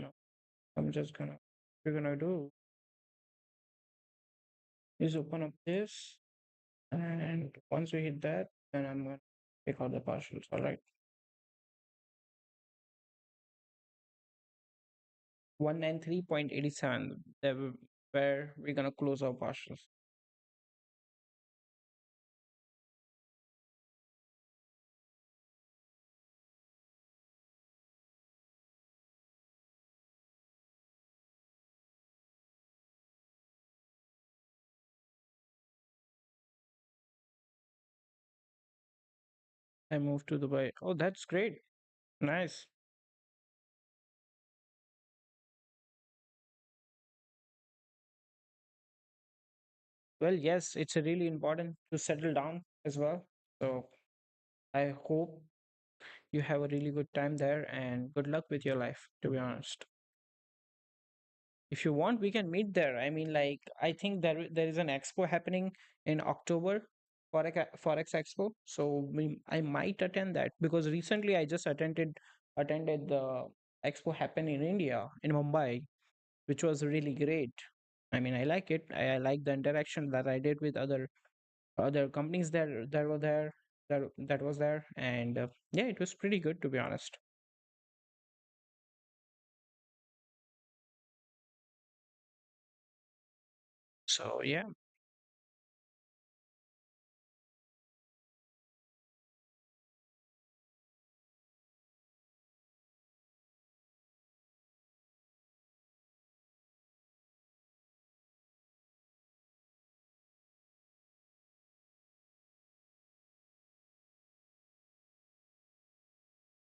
I'm just gonna we're gonna do is open up this, and once we hit that, then I'm gonna take out the partials. All right. 193.87, where we're gonna close our partials. I moved to Dubai. Oh, that's great. Nice. Well, yes, it's really important to settle down as well. So I hope you have a really good time there and good luck with your life, to be honest. If you want, we can meet there. I mean, like, I think there is an expo happening in October, Forex Expo. So I might attend that because recently I just attended the expo happen in India, in Mumbai, which was really great. I mean, I like it. I like the interaction that I did with other companies that were there, that was there, and yeah, it was pretty good, to be honest. So yeah,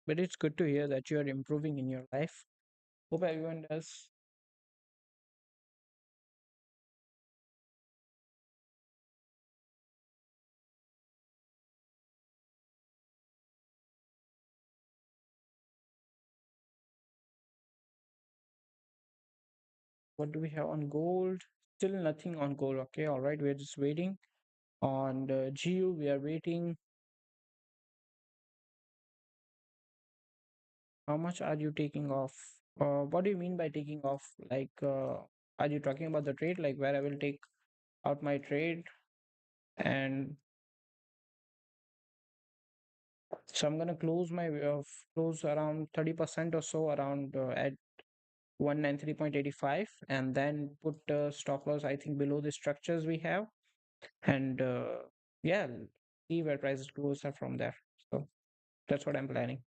but it's good to hear that you are improving in your life. Hope everyone does. What do we have on gold? Still nothing on gold. Okay, all right, we're just waiting. On the GU, we are waiting. How much are you taking off? What do you mean by taking off? Like, are you talking about the trade, like where I will take out my trade? And so I'm gonna close around 30% or so around at 193.85, and then put stop loss, I think, below the structures we have, and yeah, see where prices goes are from there. So that's what I'm planning.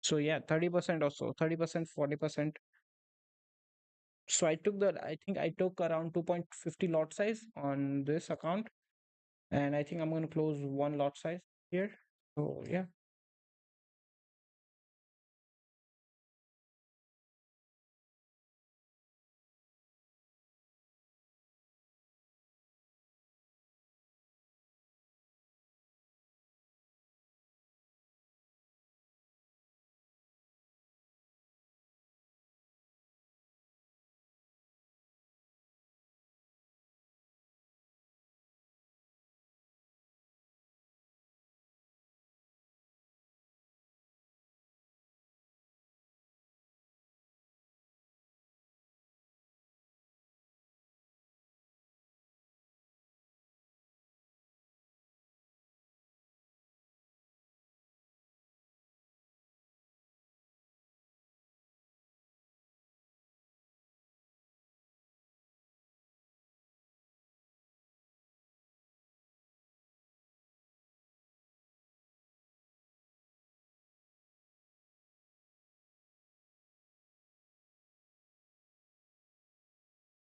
So yeah, 30% or so, 30%, 40%. So I think I took around 2.50 lot size on this account, and I think I'm going to close one lot size here. So yeah,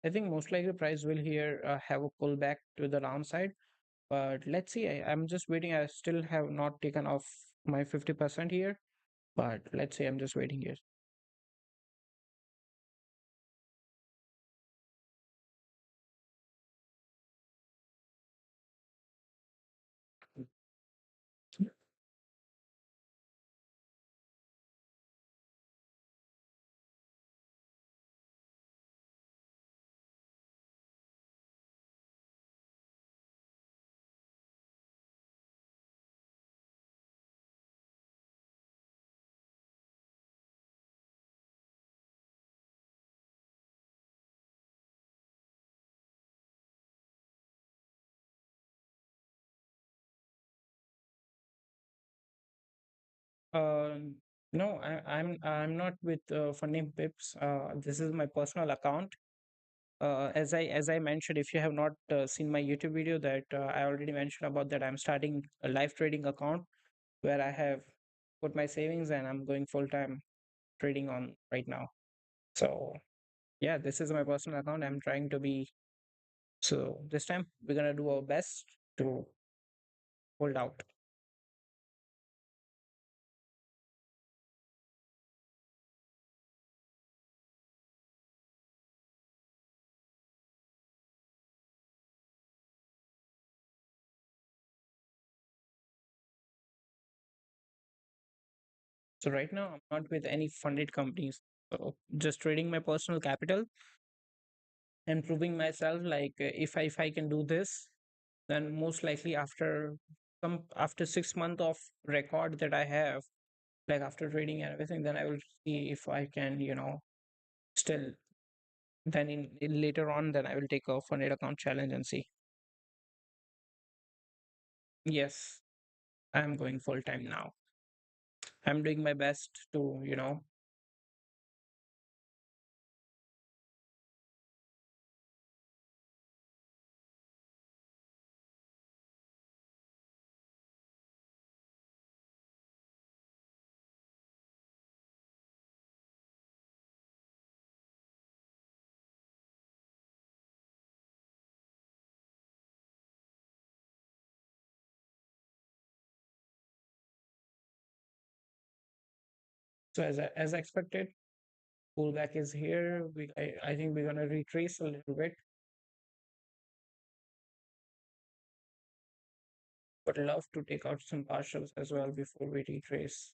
I think most likely price will here have a pullback to the downside. But let's see. I'm just waiting. I still have not taken off my 50% here. But let's see. I'm just waiting here. Um, no, I'm not with Funding Pips. This is my personal account. As I mentioned, if you have not seen my YouTube video, that I already mentioned about that, I'm starting a live trading account where I have put my savings and I'm going full time trading on right now. So yeah, this is my personal account. I'm trying to be, so this time we're gonna do our best to hold out. So right now I'm not with any funded companies. So just trading my personal capital and proving myself, like if I can do this, then most likely after 6 months of record that I have, like after trading and everything, then I will see if I can, still, then in later on, then I will take a funded account challenge and see. Yes, I'm going full time now. I'm doing my best to, so as expected, pullback is here. I think we're gonna retrace a little bit, but love to take out some partials as well before we retrace.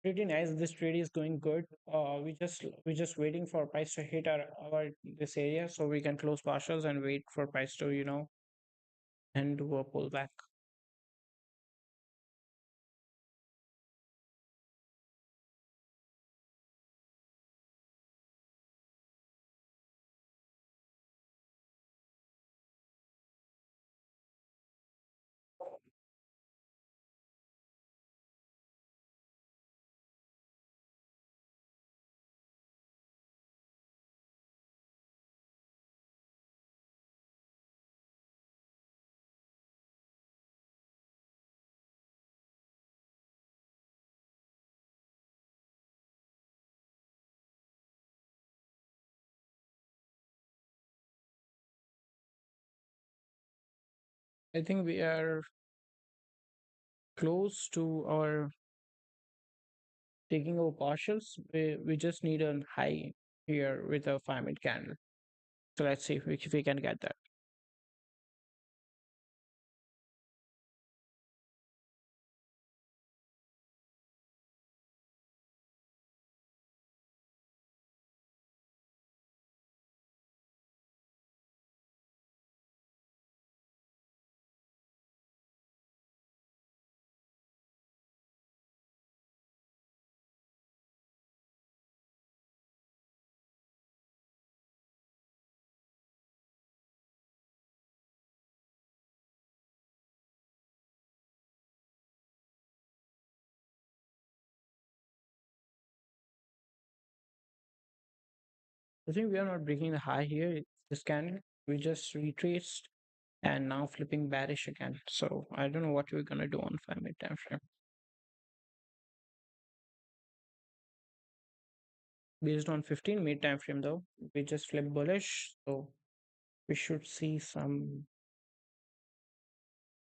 Pretty nice. This trade is going good. We just waiting for price to hit our this area so we can close partials and wait for price to, and do a pullback. I think we are close to our taking our partials. We just need a high here with a 5 minute candle. So let's see if we can get that. I think we are not breaking the high here. This candle, we just retraced and now flipping bearish again. So I don't know what we're gonna do on 5 minute time frame. Based on 15 minute time frame though, we just flip bullish. So we should see some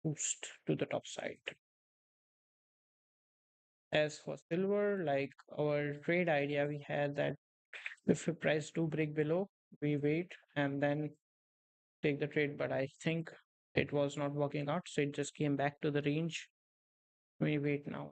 boost to the top side. As for silver, like our trade idea, we had that if the price do break below, we wait and then take the trade. But I think it was not working out, so it just came back to the range. We wait now.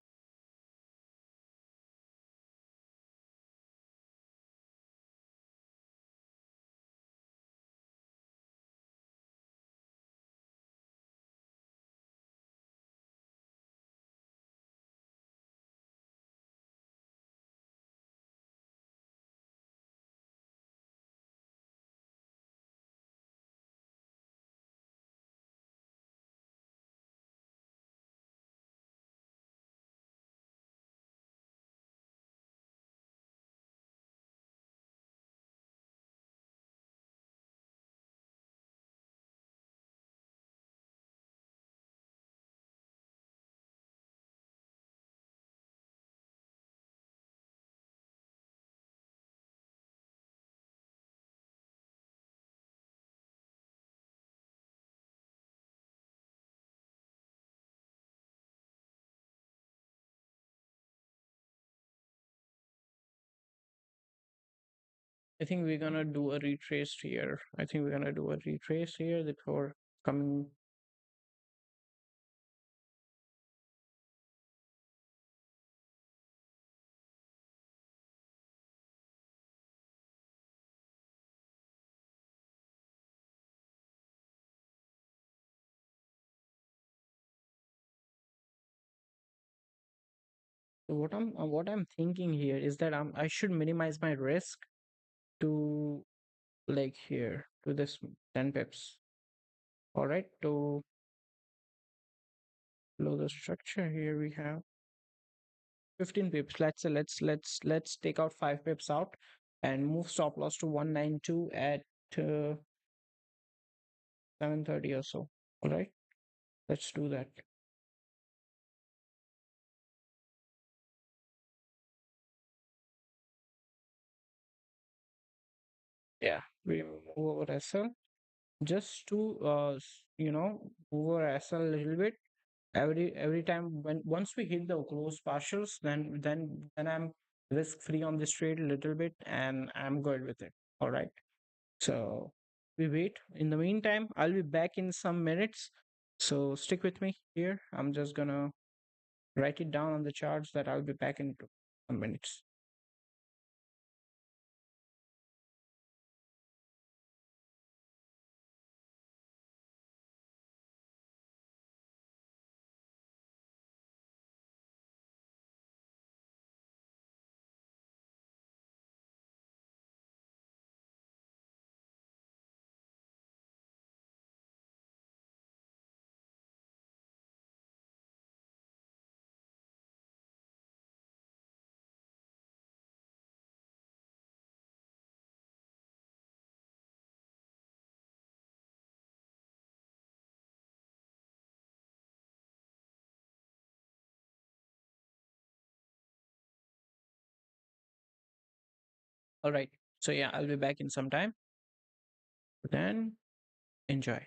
I think we're gonna do a retrace here. I think we're gonna do a retrace here before coming. So what I'm thinking here is that I should minimize my risk to like here to this 10 pips. All right, to below the structure here we have 15 pips. Let's take out 5 pips out and move stop loss to 192 at 7:30 or so. All right, let's do that. Yeah, we move over SL just to move over SL a little bit. Every time when once we hit the close partials, then I'm risk free on this trade a little bit and I'm good with it. All right. So we wait. In the meantime, I'll be back in some minutes. So stick with me here. I'm just gonna write it down on the charts that I'll be back in some minutes. All right. So yeah, I'll be back in some time. Then enjoy.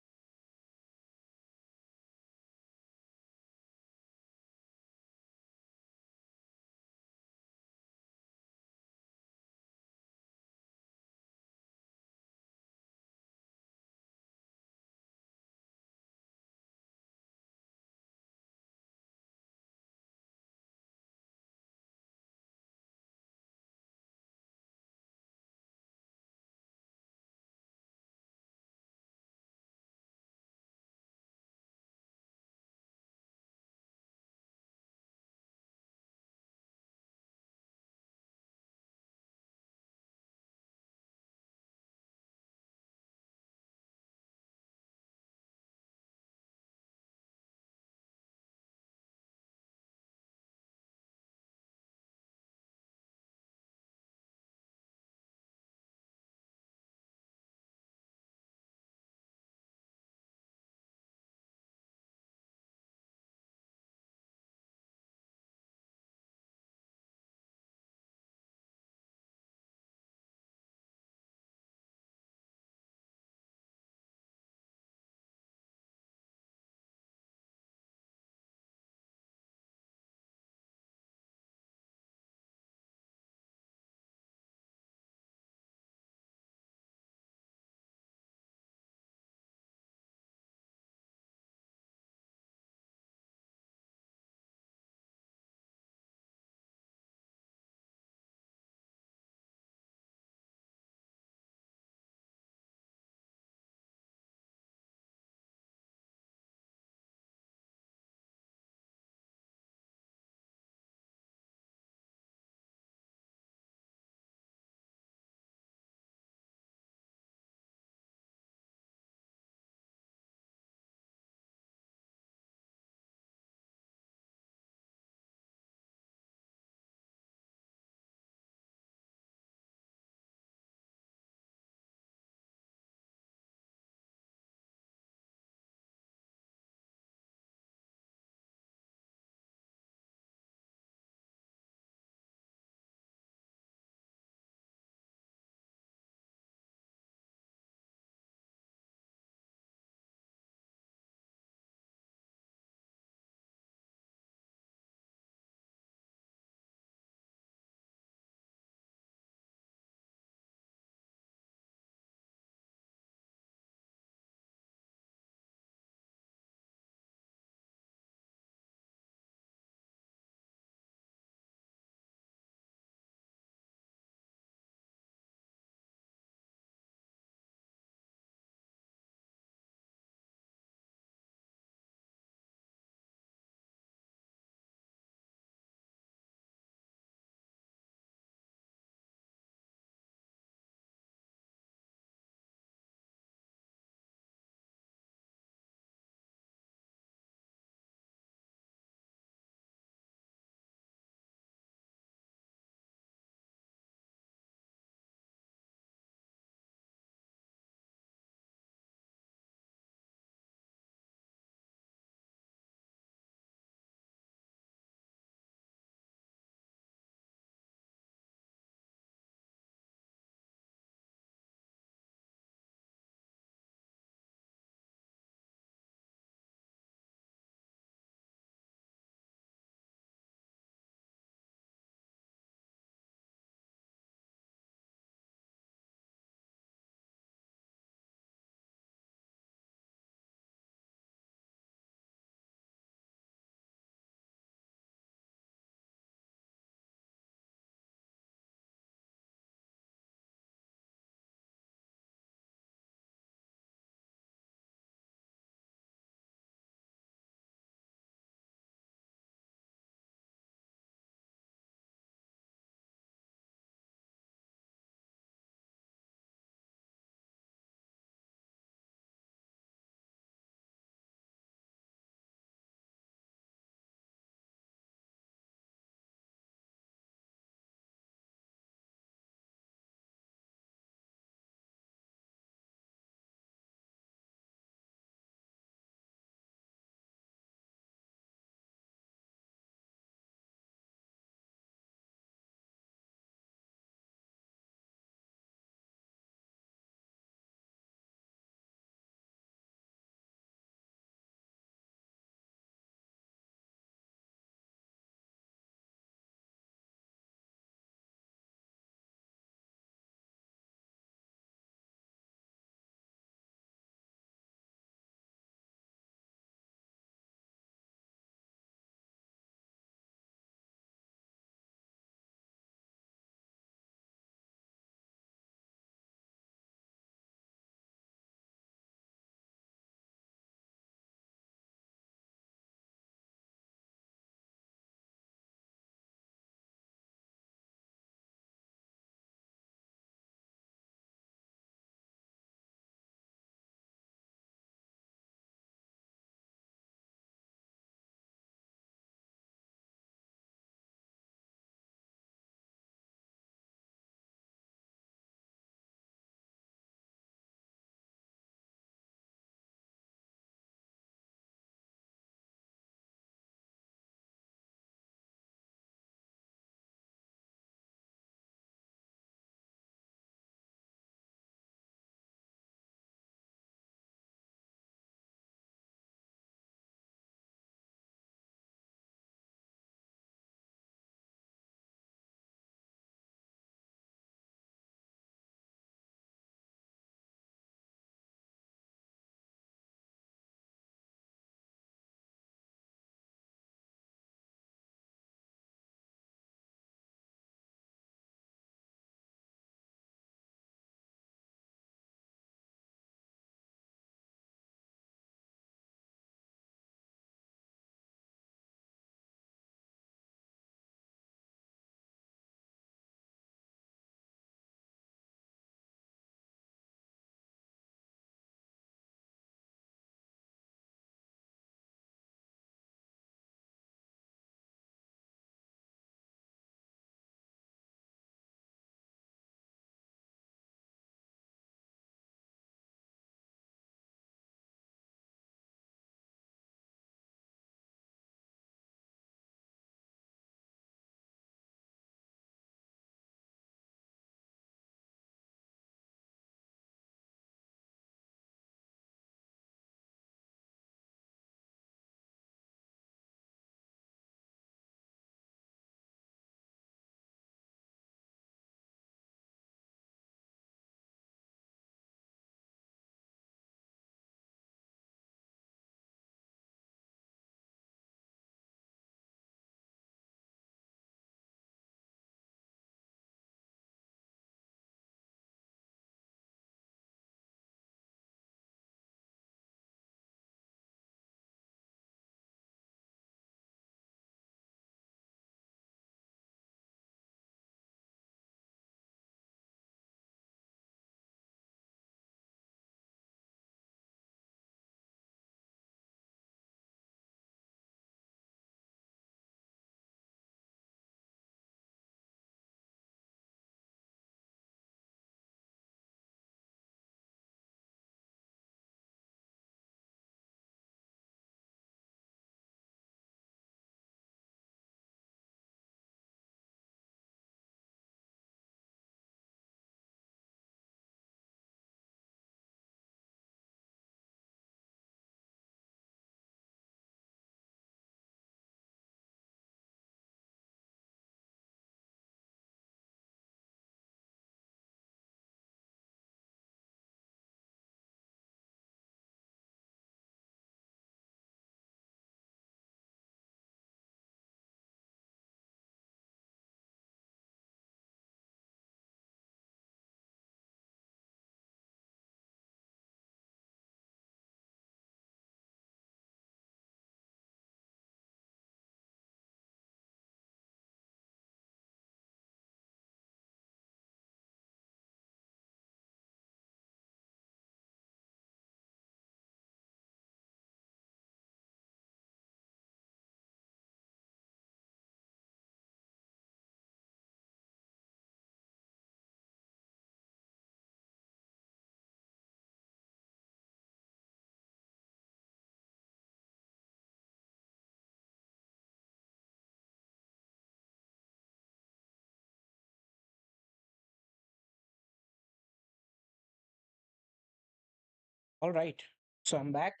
All right. So I'm back.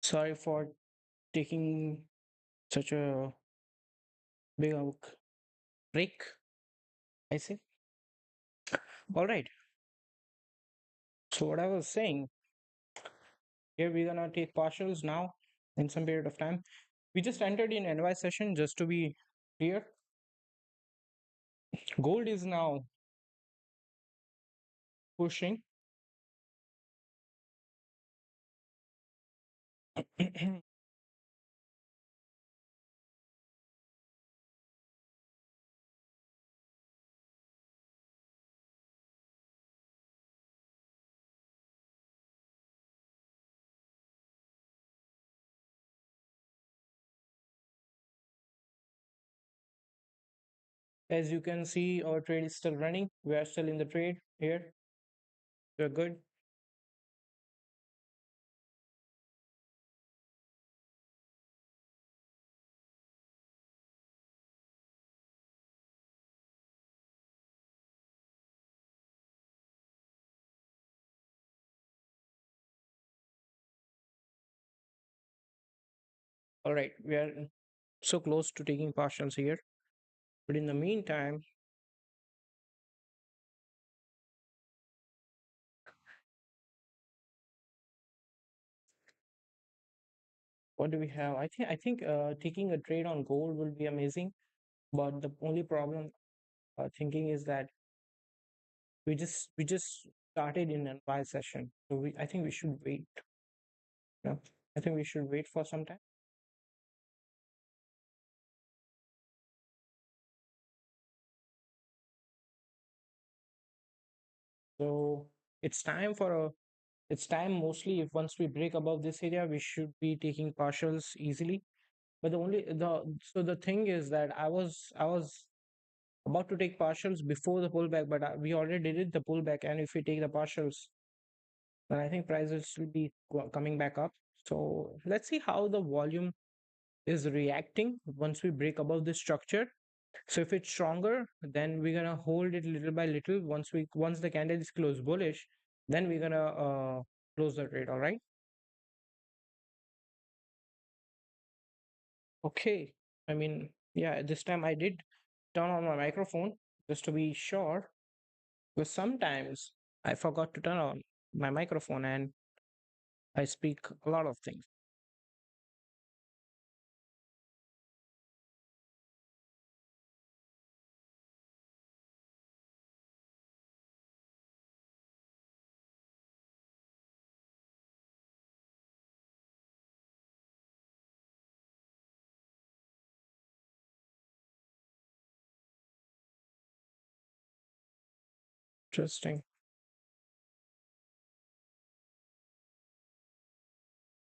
Sorry for taking such a big break, I say. All right. So what I was saying, here we're gonna take partials now in some period of time. We just entered in NY session just to be clear. Gold is now pushing. As you can see, our trade is still running. We are still in the trade here. We're good. All right, we are so close to taking partials here. But in the meantime, what do we have? I think taking a trade on gold will be amazing. But the only problem thinking is that we just started in a buy session, so I think we should wait. Yeah, I think we should wait for some time. So it's time for a it's time mostly if once we break above this area, we should be taking partials easily. But the thing is that I was about to take partials before the pullback, but we already did the pullback, and if we take the partials, then I think prices will be coming back up. So let's see how the volume is reacting once we break above this structure. So if it's stronger, then we're gonna hold it little by little. Once the candle is closed bullish, then we're gonna close the trade. All right. Okay. I mean, yeah. This time I did turn on my microphone just to be sure, because sometimes I forgot to turn on my microphone and I speak a lot of things. Interesting.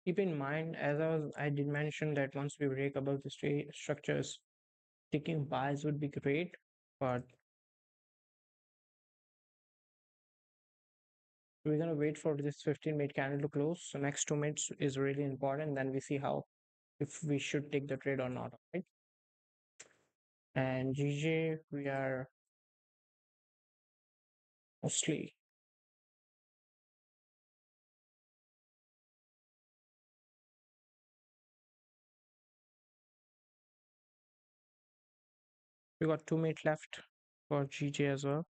Keep in mind, I did mention that once we break above the structures, taking buys would be great, but we're gonna wait for this 15-minute candle to close. So next 2 minutes is really important. Then we see how if we should take the trade or not. Right? And GJ, we are mostly we got 2 minutes left for GJ as well.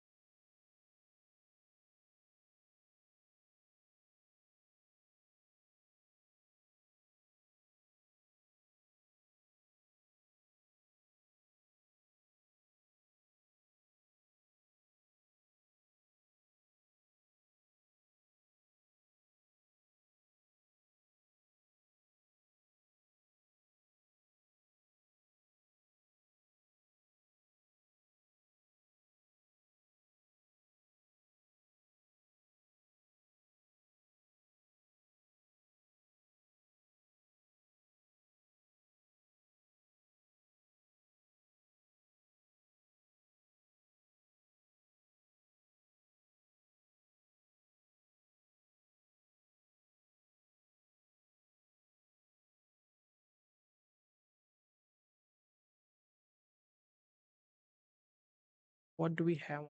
What do we have?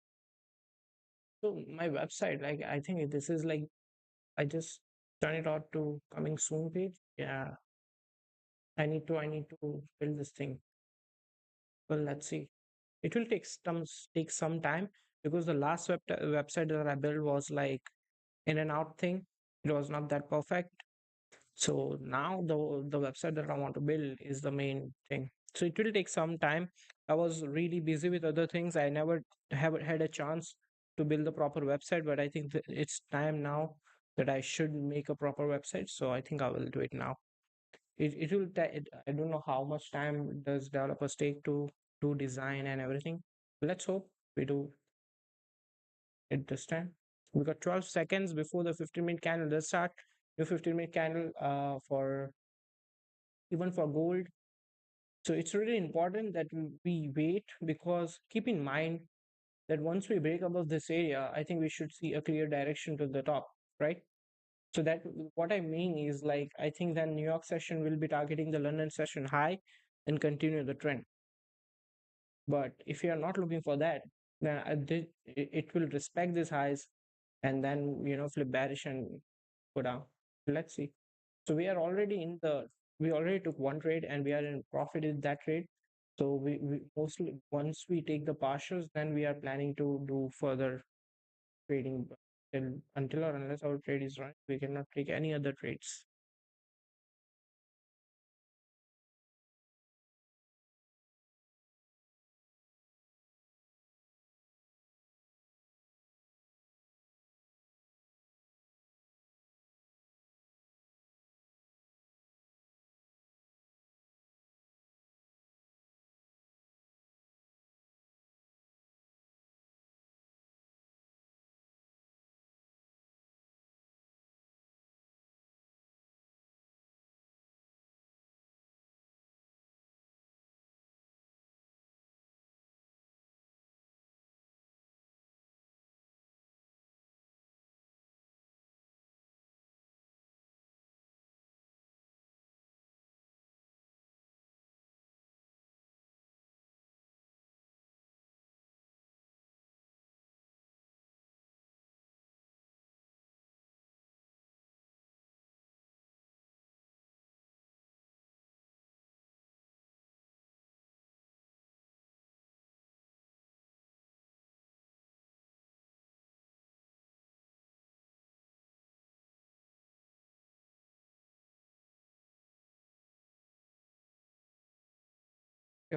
So my website, like I think this is like I just turn it out to coming soon page. Yeah, I need to build this thing. Well, let's see. It will take some time because the last website that I built was like in and out thing. It was not that perfect. So now the website that I want to build is the main thing. So it will take some time. I was really busy with other things. I never have had a chance to build the proper website, but I think that it's time now that I should make a proper website. So I think I will do it now. It will I don't know how much time does developers take to do design and everything. Let's hope we do it this time. We got 12 seconds before the 15-minute candle does start. New 15-minute candle for even for gold. So it's really important that we wait, because keep in mind that once we break above this area, I think we should see a clear direction to the top, right? So that what I mean is, like, I think that New York session will be targeting the London session high and continue the trend. But if you are not looking for that, then it will respect these highs and then flip bearish and go down. Let's see. So we already took one trade and we are in profit in that trade. So we mostly, once we take the partials, then we are planning to do further trading. Until or unless our trade is running, we cannot take any other trades.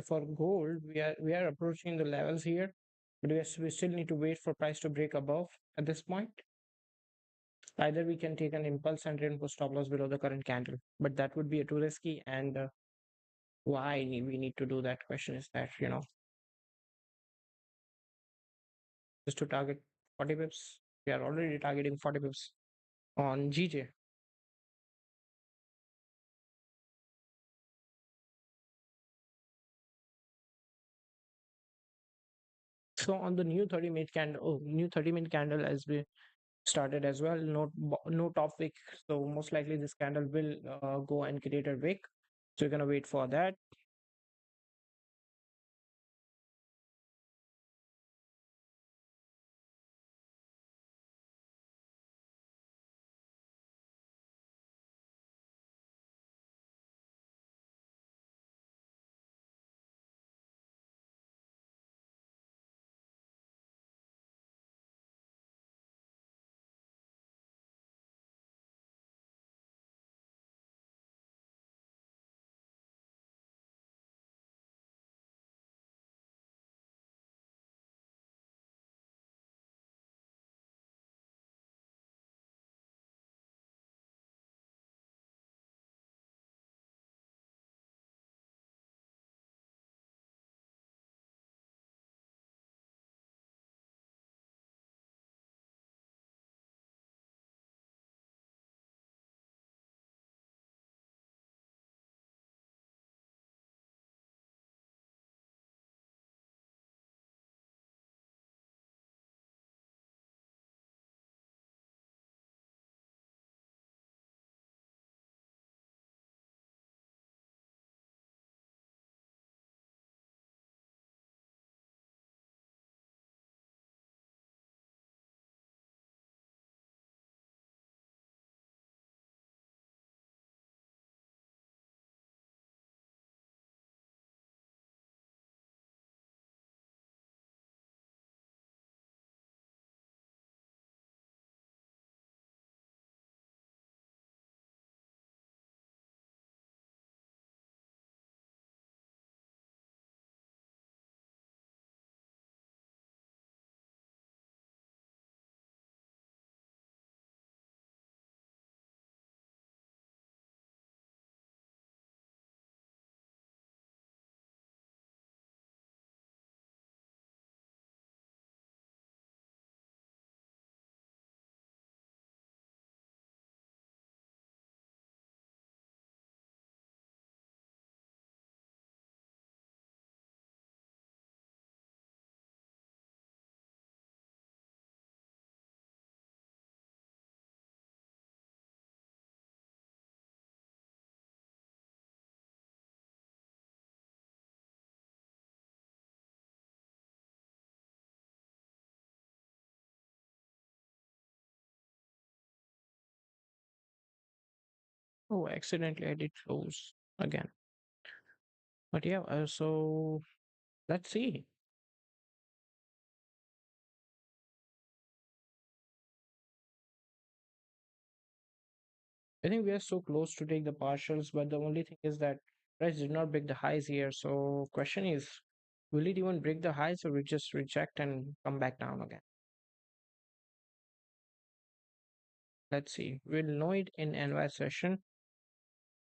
For gold, we are approaching the levels here, but we still need to wait for price to break above at this point. Either we can take an impulse and reinforce stop loss below the current candle, but that would be too risky. And why we need to do that question is that, just to target 40 pips. We are already targeting 40 pips on GJ. So on the new 30-minute candle as we started as well, no top wick. So most likely this candle will go and create a wick. So we're gonna wait for that. Oh, accidentally I did close again. But yeah, so let's see. I think we are so close to take the partials, but the only thing is that price did not break the highs here. So question is, will it even break the highs or we just reject and come back down again? Let's see. We'll know it in NY session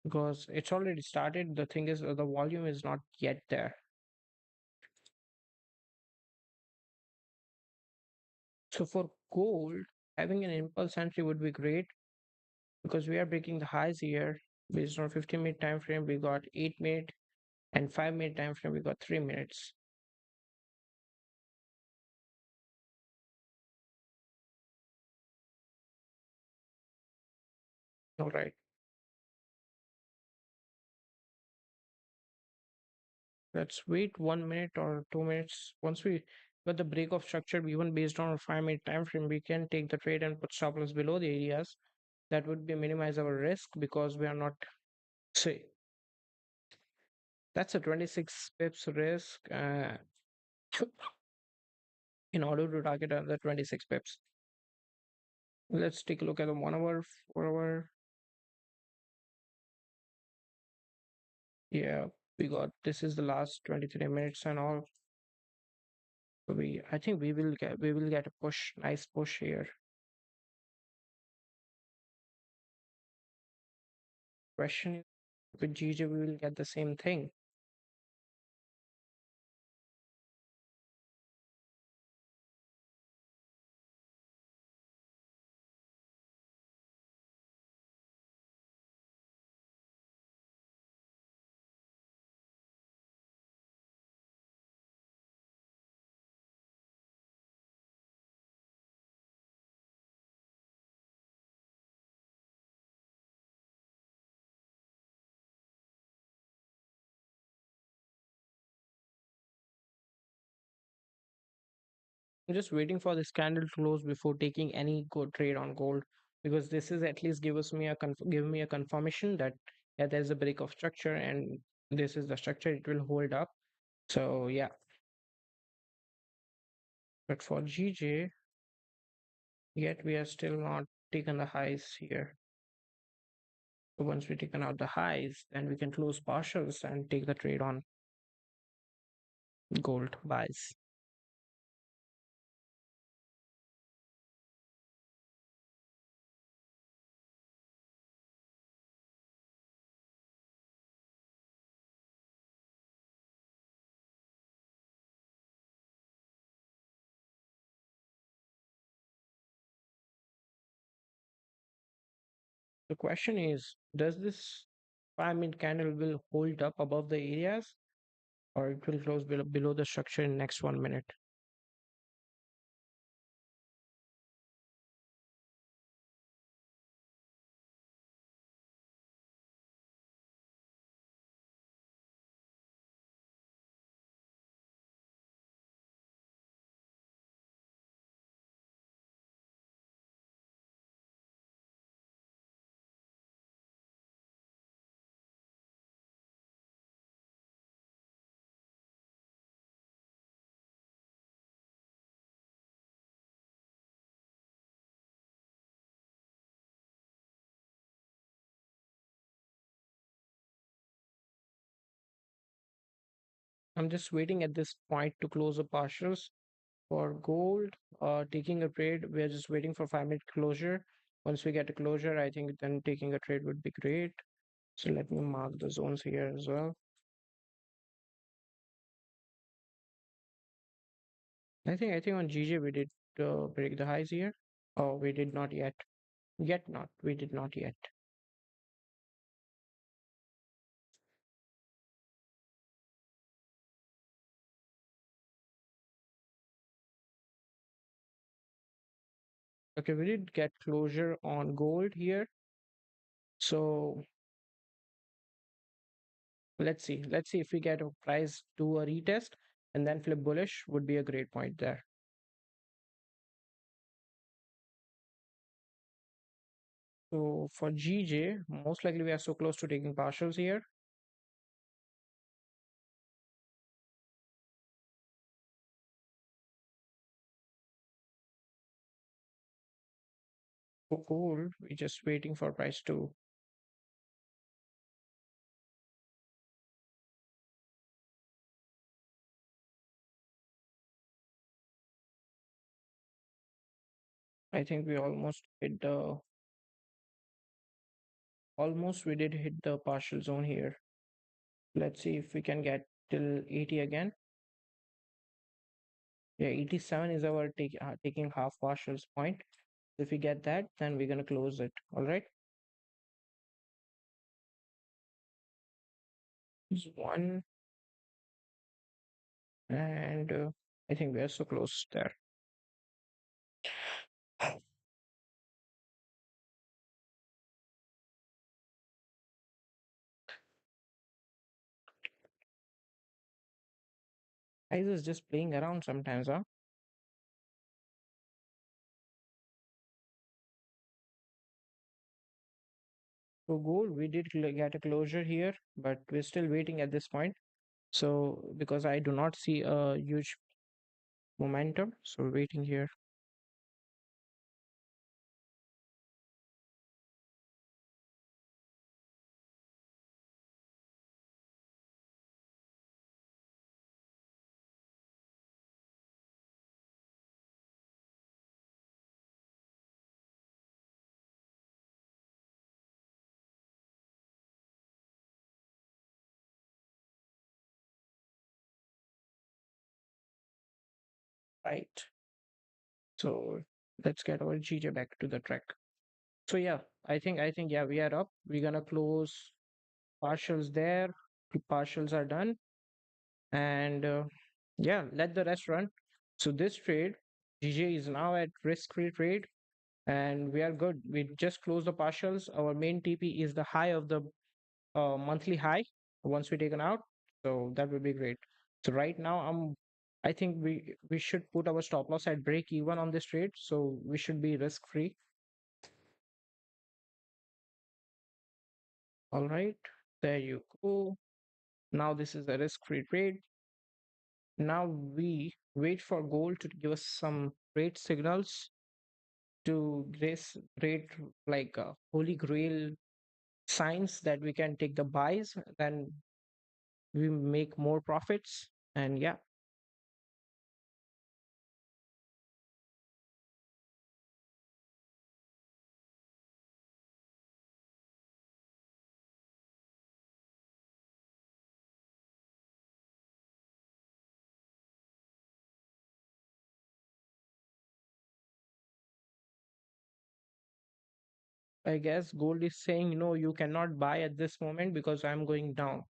because it's already started. The thing is, the volume is not yet there. So for gold, having an impulse entry would be great because we are breaking the highs here. Based on 15-minute time frame, we got 8-minute, and 5-minute time frame, we got 3 minutes. All right. Let's wait 1 minute or 2 minutes. Once we got the break of structure, even based on a 5-minute time frame, we can take the trade and put stop loss below the areas. That would be minimize our risk because we are not say that's a 26 pips risk in order to target another 26 pips. Let's take a look at the 1 hour, 4 hour. Yeah, we got this is the last 23 minutes and all. I think we will get a push, nice push here. Question is with GJ we will get the same thing. I'm just waiting for this candle to close before taking any good trade on gold because this is at least give me a confirmation that yeah there's a break of structure and this is the structure it will hold up. So yeah, but for GJ yet we are still not taken the highs here. So once we taken out the highs, then we can close partials and take the trade on gold buys. The question is, does this 5-minute candle will hold up above the areas or it will close below the structure in next 1 minute? I'm just waiting at this point to close the partials for gold. Taking a trade, we're just waiting for 5-minute closure. Once we get a closure, I think then taking a trade would be great. So let me mark the zones here as well. I think on GJ we did break the highs here. Oh, we did not yet. Yet not. We did not yet. Okay, we did get closure on gold here. So let's see. Let's see if we get a price to a retest and then flip bullish would be a great point there. So for GJ, most likely we are so close to taking partials here. For gold, we're just waiting for price to. I think we almost we did hit the partial zone here. Let's see if we can get till 80 again. Yeah, 87 is our taking half partials point. If we get that, then we're gonna close it. All right. This one, and I think we are so close there. Guys is just playing around sometimes, huh? So gold, we did get a closure here, but we're still waiting at this point. So because I do not see a huge momentum, so we're waiting here. Right. So let's get our GJ back to the track. So yeah, I think yeah, we are up. We're gonna close partials there. The partials are done, and yeah, let the rest run. So this trade, GJ is now at risk-free trade, and we are good. We just closed the partials. Our main TP is the high of the monthly high once we taken out. So that would be great. So right now, I think we should put our stop loss at break even on this trade. So we should be risk-free. All right, there you go. Now this is a risk-free trade. Now we wait for gold to give us some rate signals to grace rate like holy grail signs that we can take the buys, then we make more profits. And yeah, I guess gold is saying no, you cannot buy at this moment because I'm going down.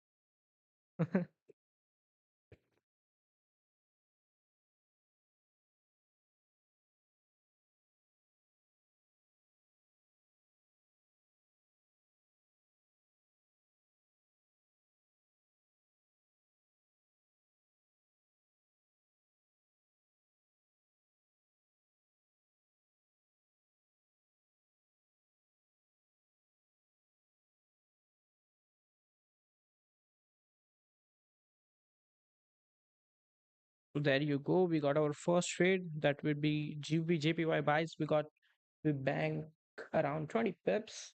So there you go. We got our first trade. That would be GBPJPY buys. We bang around 20 pips.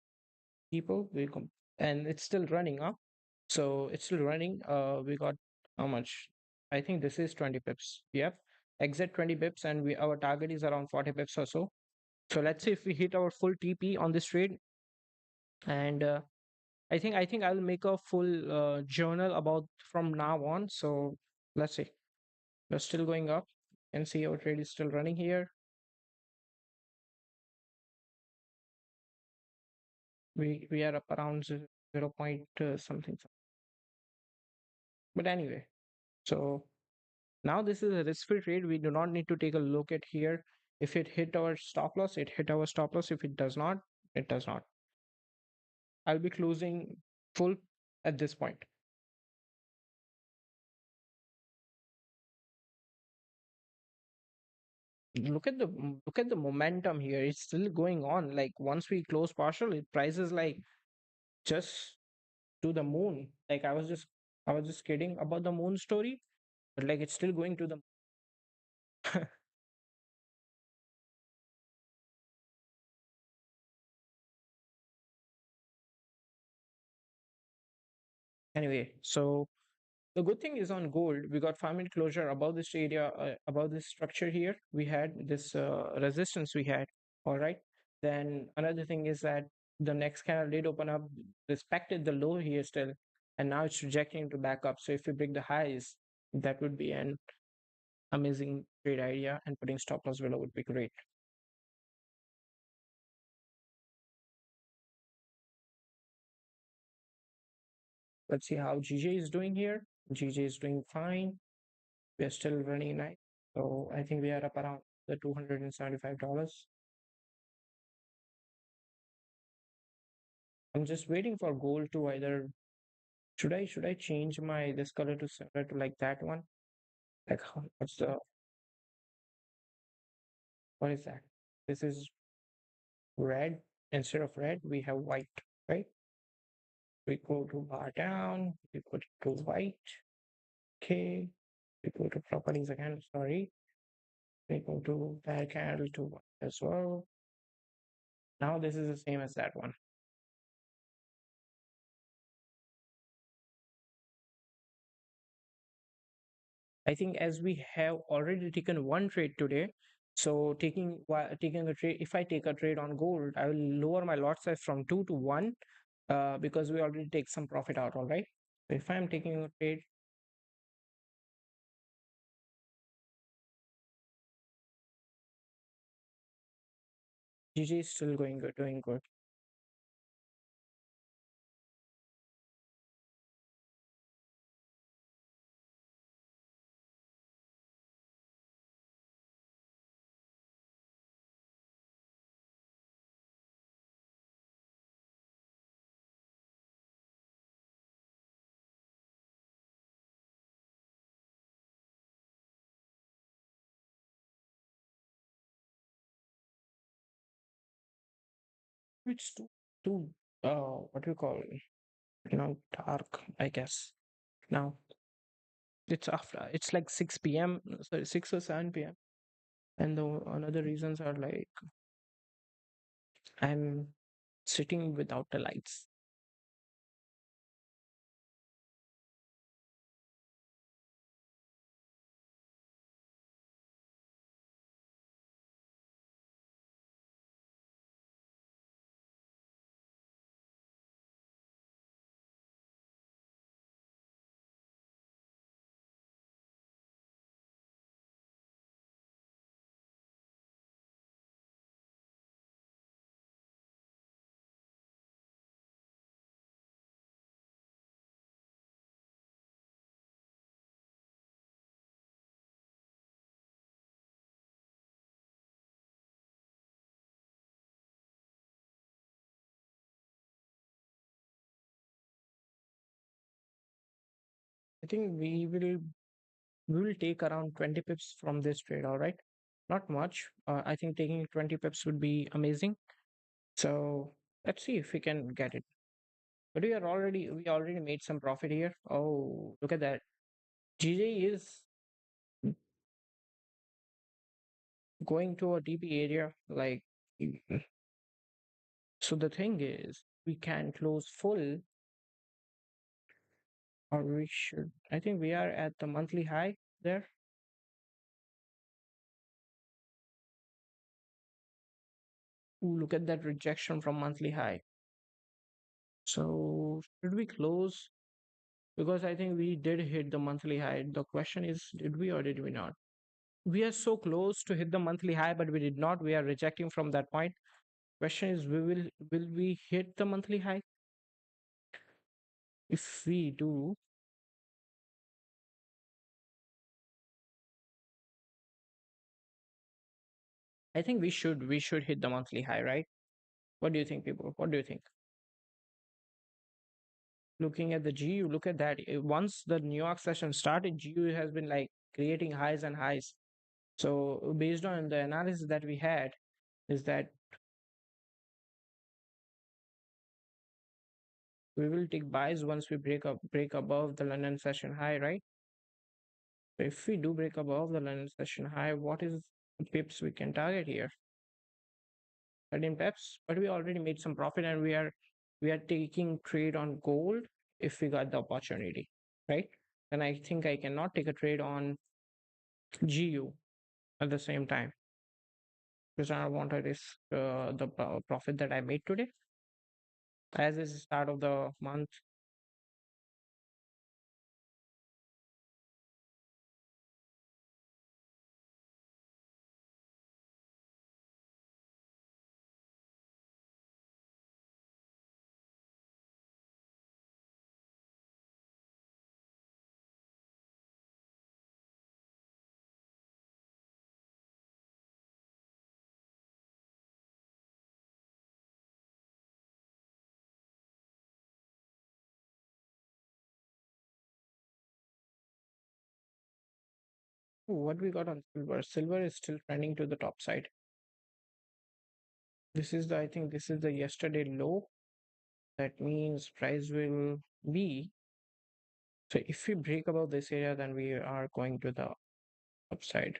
People, and it's still running up. So it's still running. We got how much? I think this is 20 pips. Yep. Exit 20 pips, and we our target is around 40 pips or so. So let's see if we hit our full TP on this trade. And I think I'll make a full journal about from now on. So let's see. We're still going up. And see our trade is still running here. We are up around 0 point something. But anyway, so now this is a risk-free trade. We do not need to take a look at here. If it hit our stop loss, it hit our stop loss. If it does not, it does not. I'll be closing full at this point. look at the momentum here. It's still going on. Like once we close partial, it prices like just to the moon. Like I was just kidding about the moon story, but like it's still going to the anyway. So the good thing is on gold, we got 5 minute closure above this area, above this structure here. We had this resistance we had. All right. Then another thing is that the next candle did open up, respected the low here still, and now it's rejecting to back up. So if we break the highs, that would be an amazing trade idea, and putting stop loss below would be great. Let's see how GJ is doing here. GJ is doing fine. We are still running nice. So I think we are up around the $275. I'm just waiting for gold to either should I change my this color to similar to like that one? Like what's the what is that? This is red. Instead of red, we have white, right? We go to bar down, we put it to white. Okay. We go to properties again, sorry. We go to bear candle to white as well. Now this is the same as that one. I think as we have already taken one trade today, so taking a trade, if I take a trade on gold, I will lower my lot size from 2 to 1 because we already take some profit out, all right? So if I'm taking a trade, GG is still going good, doing good. It's too what do you call it? Dark, I guess. Now it's like 6 p.m. Sorry, 6 or 7 p.m. And the another reasons are like I'm sitting without the lights. I think we will take around 20 pips from this trade, all right? Not much. I think taking 20 pips would be amazing. So let's see if we can get it. But we already made some profit here. Oh, look at that. GJ is going to a DP area. Like, so the thing is, we can close full, or we should. I think we are at the monthly high there. Ooh, look at that rejection from monthly high. So should we close? Because I think we did hit the monthly high. The question is, did we or did we not? We are so close to hit the monthly high, but we did not. We are rejecting from that point. Question is, will we hit the monthly high? If we do, I think we should hit the monthly high, right? What do you think, people? What do you think? Looking at the GU, look at that. Once the New York session started, GU has been like creating highs and highs. So based on the analysis that we had, is that we will take buys once we break above the London session high, right? So if we do break above the London session high, what is the pips we can target here? 13 pips, but we already made some profit, and we are taking trade on gold if we got the opportunity, right? And I think I cannot take a trade on GU at the same time because I don't want to risk the profit that I made today, as is the start of the month. What we got on silver? Silver is still trending to the top side. This is the, I think this is the yesterday low. That means price will be, so if we break above this area, then we are going to the upside.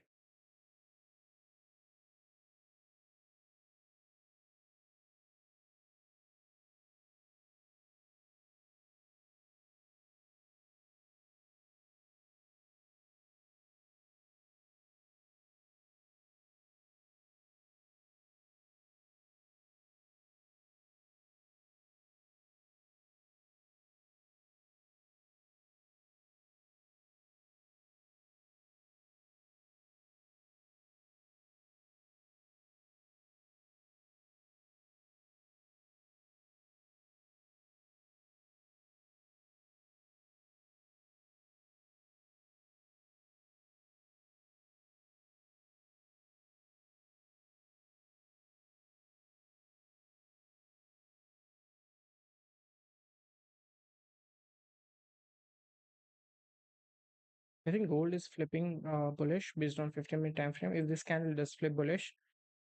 I think gold is flipping bullish based on 15-minute time frame. If this candle does flip bullish,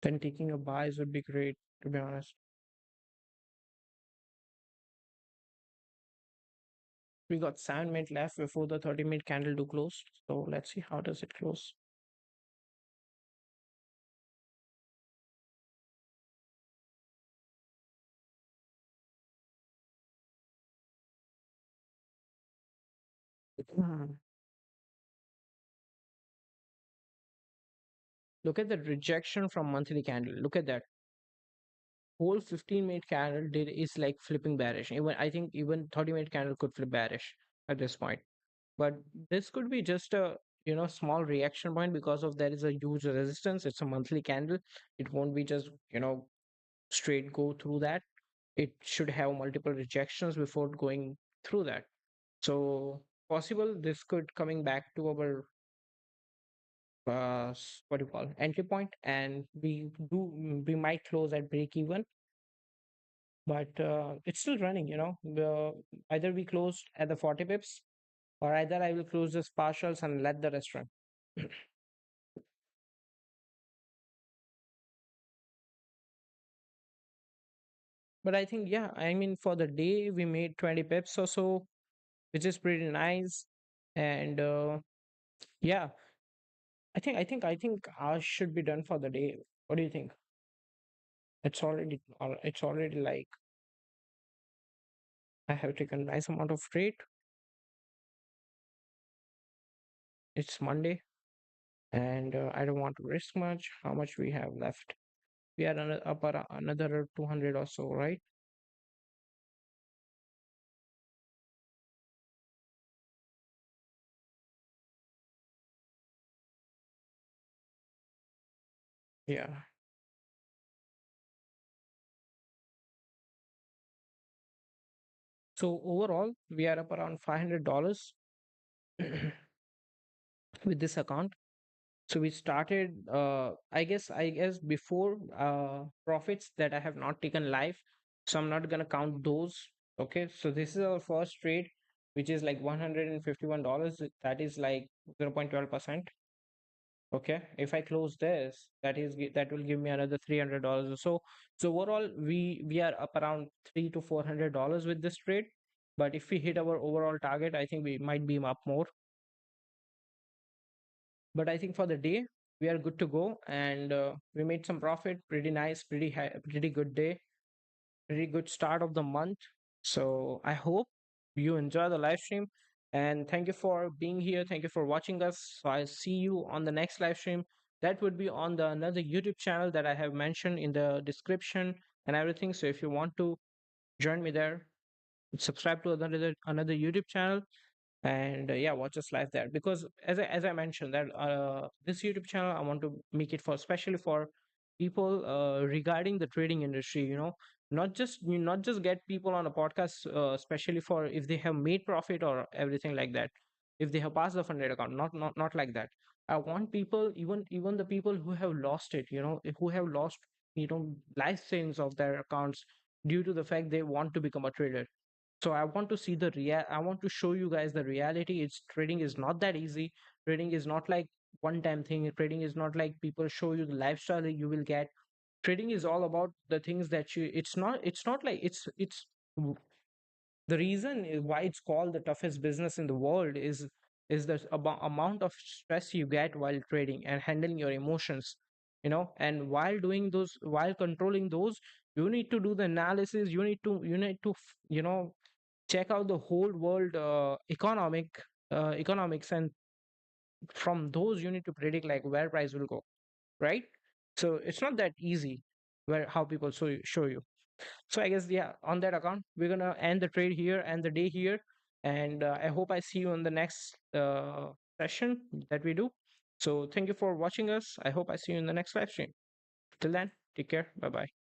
then taking a buys would be great, to be honest. We got 7 minutes left before the 30-minute candle to close. So let's see how does it close. Hmm. Look at the rejection from monthly candle. Look at that. Whole 15-minute candle did is like flipping bearish. Even I think even 30-minute candle could flip bearish at this point. But this could be just a small reaction point because of there is a huge resistance. It's a monthly candle. It won't be just straight go through that. It should have multiple rejections before going through that. So possible this could coming back to our what do you call entry point, and we might close at break even, but it's still running. Either we close at the 40 pips, or either I will close this partials and let the rest run. But I think, yeah, I mean, for the day we made 20 pips or so, which is pretty nice. And yeah, I think ours should be done for the day. What do you think? It's already like I have taken a nice amount of trade. It's Monday, and I don't want to risk much. How much we have left? We are up another 200 or so, right? Yeah. So overall, we are up around $500 with this account. So we started, I guess before profits that I have not taken live. So I'm not gonna count those. Okay. So this is our first trade, which is like $151. That is like 0.12%. Okay, if I close this, that will give me another $300 or so. So overall, we are up around $300 to $400 with this trade. But if we hit our overall target, I think we might be up more. But I think for the day, we are good to go, and we made some profit. Pretty nice, pretty good day, pretty good start of the month. So I hope you enjoy the live stream, and thank you for being here. Thank you for watching us. So I'll see you on the next live stream. That would be on the another YouTube channel that I have mentioned in the description and everything. So if you want to join me there, subscribe to another YouTube channel, and yeah, watch us live there. Because as I mentioned that this YouTube channel, I want to make it for especially for people regarding the trading industry, not just get people on a podcast, especially for if they have made profit or everything like that, if they have passed the funded account, not like that. I want people, even the people who have lost it, who have lost, life savings of their accounts due to the fact they want to become a trader. So I want to see I want to show you guys the reality. It's trading is not that easy. Trading is not like one time thing. Trading is not like people show you the lifestyle that you will get. Trading is all about the things that you it's not like it's the reason why it's called the toughest business in the world is the amount of stress you get while trading and handling your emotions, and while controlling those, you need to do the analysis. You need to check out the whole world economics, and from those you need to predict like where price will go, right? So it's not that easy where how people show you. So I guess, yeah, on that account, we're gonna end the trade here and the day here, and I hope I see you on the next session that we do. So thank you for watching us. I hope I see you in the next live stream. Till then, take care. Bye bye.